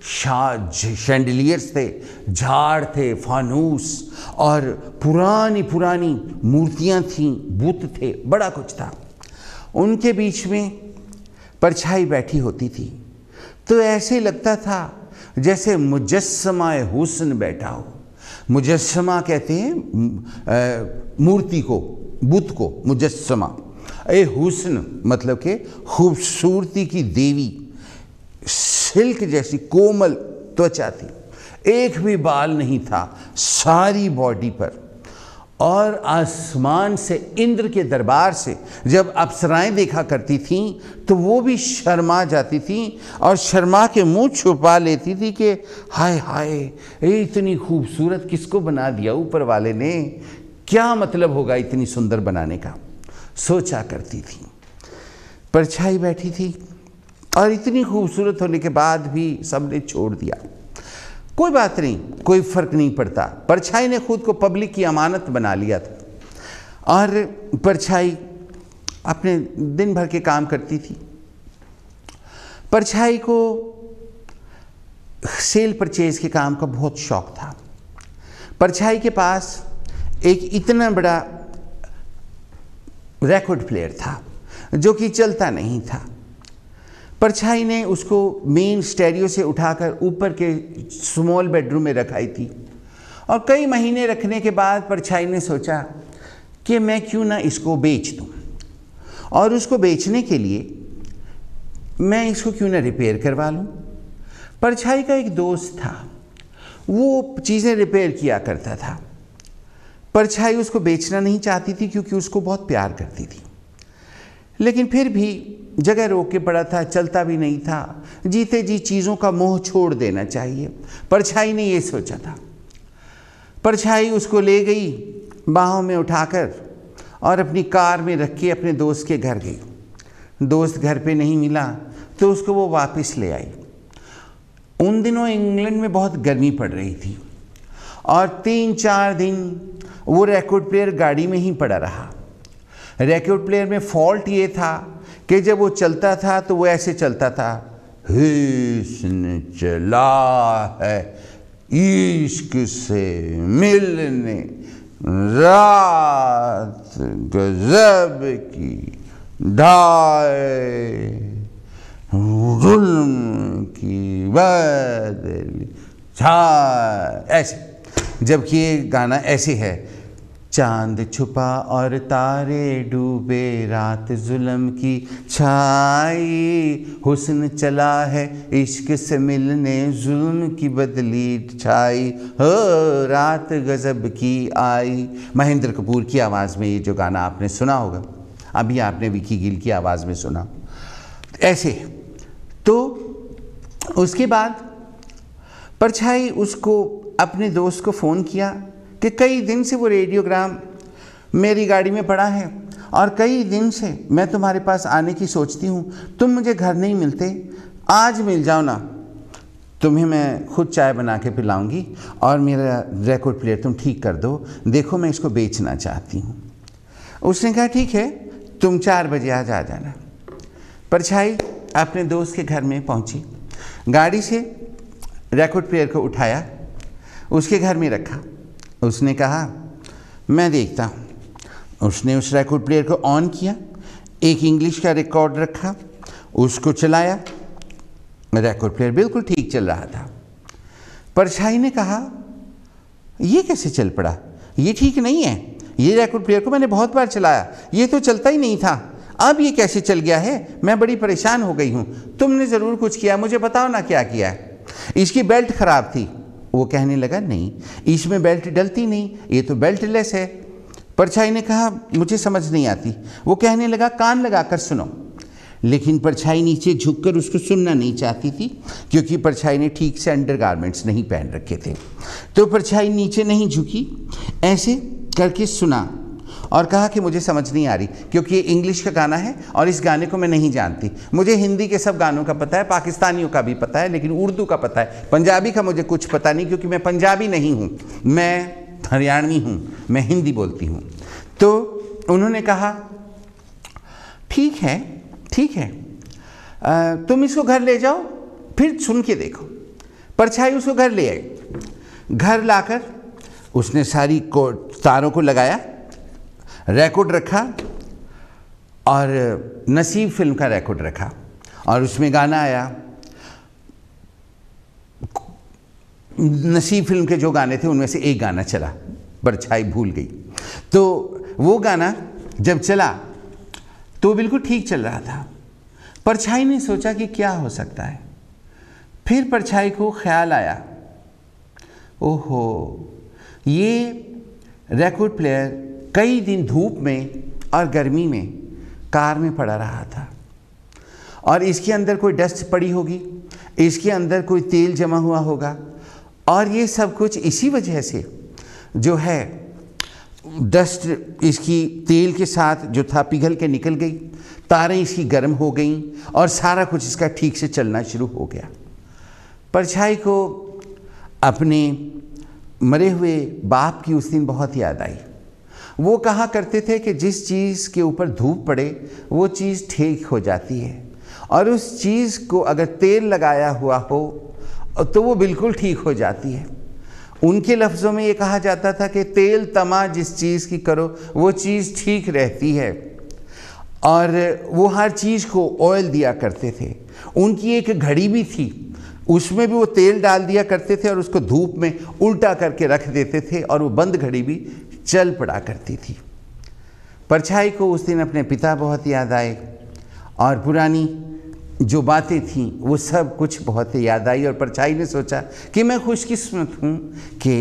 शैंडलियर्स थे, झाड़ थे, फानूस, और पुरानी पुरानी मूर्तियाँ थीं, बुत थे, बड़ा कुछ था। उनके बीच में परछाई बैठी होती थी तो ऐसे लगता था जैसे मुजस्समा हुस्न बैठा हो। मुजस्समा कहते हैं मूर्ति को, बुत को मुजस्समा। हुस्न मतलब के खूबसूरती की देवी, सिल्क जैसी कोमल त्वचा थी, एक भी बाल नहीं था सारी बॉडी पर। और आसमान से, इंद्र के दरबार से जब अप्सराएं देखा करती थीं तो वो भी शर्मा जाती थीं और शर्मा के मुंह छुपा लेती थी कि हाय हाय, ये इतनी खूबसूरत किसको बना दिया ऊपर वाले ने, क्या मतलब होगा इतनी सुंदर बनाने का, सोचा करती थी। परछाई बैठी थी और इतनी खूबसूरत होने के बाद भी सबने छोड़ दिया। कोई बात नहीं, कोई फ़र्क नहीं पड़ता। परछाई ने खुद को पब्लिक की अमानत बना लिया था और परछाई अपने दिन भर के काम करती थी। परछाई को सेल परचेज के काम का बहुत शौक था। परछाई के पास एक इतना बड़ा रिकॉर्ड प्लेयर था जो कि चलता नहीं था। परछाई ने उसको मेन स्टेरियो से उठाकर ऊपर के स्मॉल बेडरूम में रखाई थी और कई महीने रखने के बाद परछाई ने सोचा कि मैं क्यों ना इसको बेच दूं, और उसको बेचने के लिए मैं इसको क्यों ना रिपेयर करवा लूं। परछाई का एक दोस्त था, वो चीज़ें रिपेयर किया करता था। परछाई उसको बेचना नहीं चाहती थी क्योंकि उसको बहुत प्यार करती थी, लेकिन फिर भी जगह रोक के पड़ा था, चलता भी नहीं था। जीते जी चीज़ों का मोह छोड़ देना चाहिए, परछाई ने ये सोचा था। परछाई उसको ले गई बाहों में उठाकर और अपनी कार में रख के अपने दोस्त के घर गई। दोस्त घर पे नहीं मिला तो उसको वो वापस ले आई। उन दिनों इंग्लैंड में बहुत गर्मी पड़ रही थी और 3-4 दिन वो रिकॉर्ड प्लेयर गाड़ी में ही पड़ा रहा। रिकॉर्ड प्लेयर में फॉल्ट ये था कि जब वो चलता था तो वो ऐसे चलता था, हुस्न चला है इश्क से मिलने, रात गजब की ढाए, जुल्म की बदली छाए, ऐसे। जबकि ये गाना ऐसे है, चांद छुपा और तारे डूबे, रात जुल्म की छाई, हुस्न चला है इश्क से मिलने, जुल्म की बदली छाई, हो रात गजब की आई। महेंद्र कपूर की आवाज़ में ये जो गाना आपने सुना होगा, अभी आपने विकी गिल की आवाज़ में सुना, ऐसे। तो उसके बाद परछाई उसको अपने दोस्त को फ़ोन किया कि कई दिन से वो रेडियोग्राम मेरी गाड़ी में पड़ा है और कई दिन से मैं तुम्हारे पास आने की सोचती हूँ, तुम मुझे घर नहीं मिलते, आज मिल जाओ ना, तुम्हें मैं खुद चाय बना के पिलाऊंगी और मेरा रिकॉर्ड प्लेयर तुम ठीक कर दो, देखो मैं इसको बेचना चाहती हूँ। उसने कहा ठीक है, तुम 4 बजे आज आ जाना। परछाई अपने दोस्त के घर में पहुंची, गाड़ी से रिकॉर्ड प्लेयर को उठाया, उसके घर में रखा। उसने कहा मैं देखता हूँ। उसने उस रिकॉर्ड प्लेयर को ऑन किया, एक इंग्लिश का रिकॉर्ड रखा, उसको चलाया, रिकॉर्ड प्लेयर बिल्कुल ठीक चल रहा था। परछाई ने कहा ये कैसे चल पड़ा, ये ठीक नहीं है, ये रिकॉर्ड प्लेयर को मैंने बहुत बार चलाया, ये तो चलता ही नहीं था, अब ये कैसे चल गया है, मैं बड़ी परेशान हो गई हूँ, तुमने ज़रूर कुछ किया, मुझे बताओ ना क्या किया है। इसकी बेल्ट ख़राब थी। वो कहने लगा नहीं, इसमें बेल्ट डलती नहीं, ये तो बेल्ट लेस है। परछाई ने कहा मुझे समझ नहीं आती। वो कहने लगा कान लगाकर सुनो। लेकिन परछाई नीचे झुककर उसको सुनना नहीं चाहती थी क्योंकि परछाई ने ठीक से अंडरगारमेंट्स नहीं पहन रखे थे। तो परछाई नीचे नहीं झुकी, ऐसे करके सुना और कहा कि मुझे समझ नहीं आ रही क्योंकि ये इंग्लिश का गाना है और इस गाने को मैं नहीं जानती। मुझे हिंदी के सब गानों का पता है, पाकिस्तानियों का भी पता है, लेकिन उर्दू का पता है, पंजाबी का मुझे कुछ पता नहीं क्योंकि मैं पंजाबी नहीं हूँ, मैं हरियाणवी हूँ, मैं हिंदी बोलती हूँ। तो उन्होंने कहा ठीक है ठीक है, तुम इसको घर ले जाओ, फिर सुन के देखो। परछाई उसको घर ले आई। घर लाकर उसने सारी तारों को लगाया, रिकॉर्ड रखा और नसीब फिल्म का रिकॉर्ड रखा और उसमें गाना आया। नसीब फिल्म के जो गाने थे उनमें से एक गाना चला, परछाई भूल गई। तो वो गाना जब चला तो बिल्कुल ठीक चल रहा था। परछाई ने सोचा कि क्या हो सकता है। फिर परछाई को ख्याल आया, ओहो ये रिकॉर्ड प्लेयर कई दिन धूप में और गर्मी में कार में पड़ा रहा था और इसके अंदर कोई डस्ट पड़ी होगी, इसके अंदर कोई तेल जमा हुआ होगा और ये सब कुछ इसी वजह से जो है डस्ट इसकी तेल के साथ जो था पिघल के निकल गई, तारें इसकी गर्म हो गईं और सारा कुछ इसका ठीक से चलना शुरू हो गया। परछाई को अपने मरे हुए बाप की उस दिन बहुत याद आई। वो कहा करते थे कि जिस चीज़ के ऊपर धूप पड़े वो चीज़ ठीक हो जाती है और उस चीज़ को अगर तेल लगाया हुआ हो तो वो बिल्कुल ठीक हो जाती है। उनके लफ्ज़ों में ये कहा जाता था कि तेल तमा जिस चीज़ की करो वो चीज़ ठीक रहती है। और वो हर चीज़ को ऑयल दिया करते थे। उनकी एक घड़ी भी थी, उसमें भी वो तेल डाल दिया करते थे और उसको धूप में उल्टा करके रख देते थे और वो बंद घड़ी भी चल पड़ा करती थी। परछाई को उस दिन अपने पिता बहुत याद आए और पुरानी जो बातें थीं वो सब कुछ बहुत याद आई और परछाई ने सोचा कि मैं खुशकिस्मत हूँ कि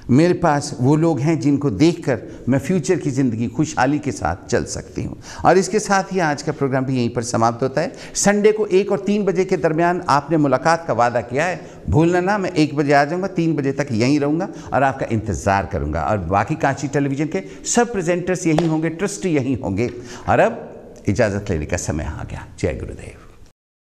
मेरे पास वो लोग हैं जिनको देखकर मैं फ्यूचर की ज़िंदगी खुशहाली के साथ चल सकती हूँ। और इसके साथ ही आज का प्रोग्राम भी यहीं पर समाप्त होता है। संडे को 1 और 3 बजे के दरमियान आपने मुलाकात का वादा किया है, भूलना ना। मैं 1 बजे आ जाऊँगा, 3 बजे तक यहीं रहूँगा और आपका इंतज़ार करूँगा। और बाकी काशी टेलीविज़न के सब प्रेजेंटर्स यहीं होंगे, ट्रस्ट यहीं होंगे। और अब इजाज़त लेने का समय आ गया। जय गुरुदेव।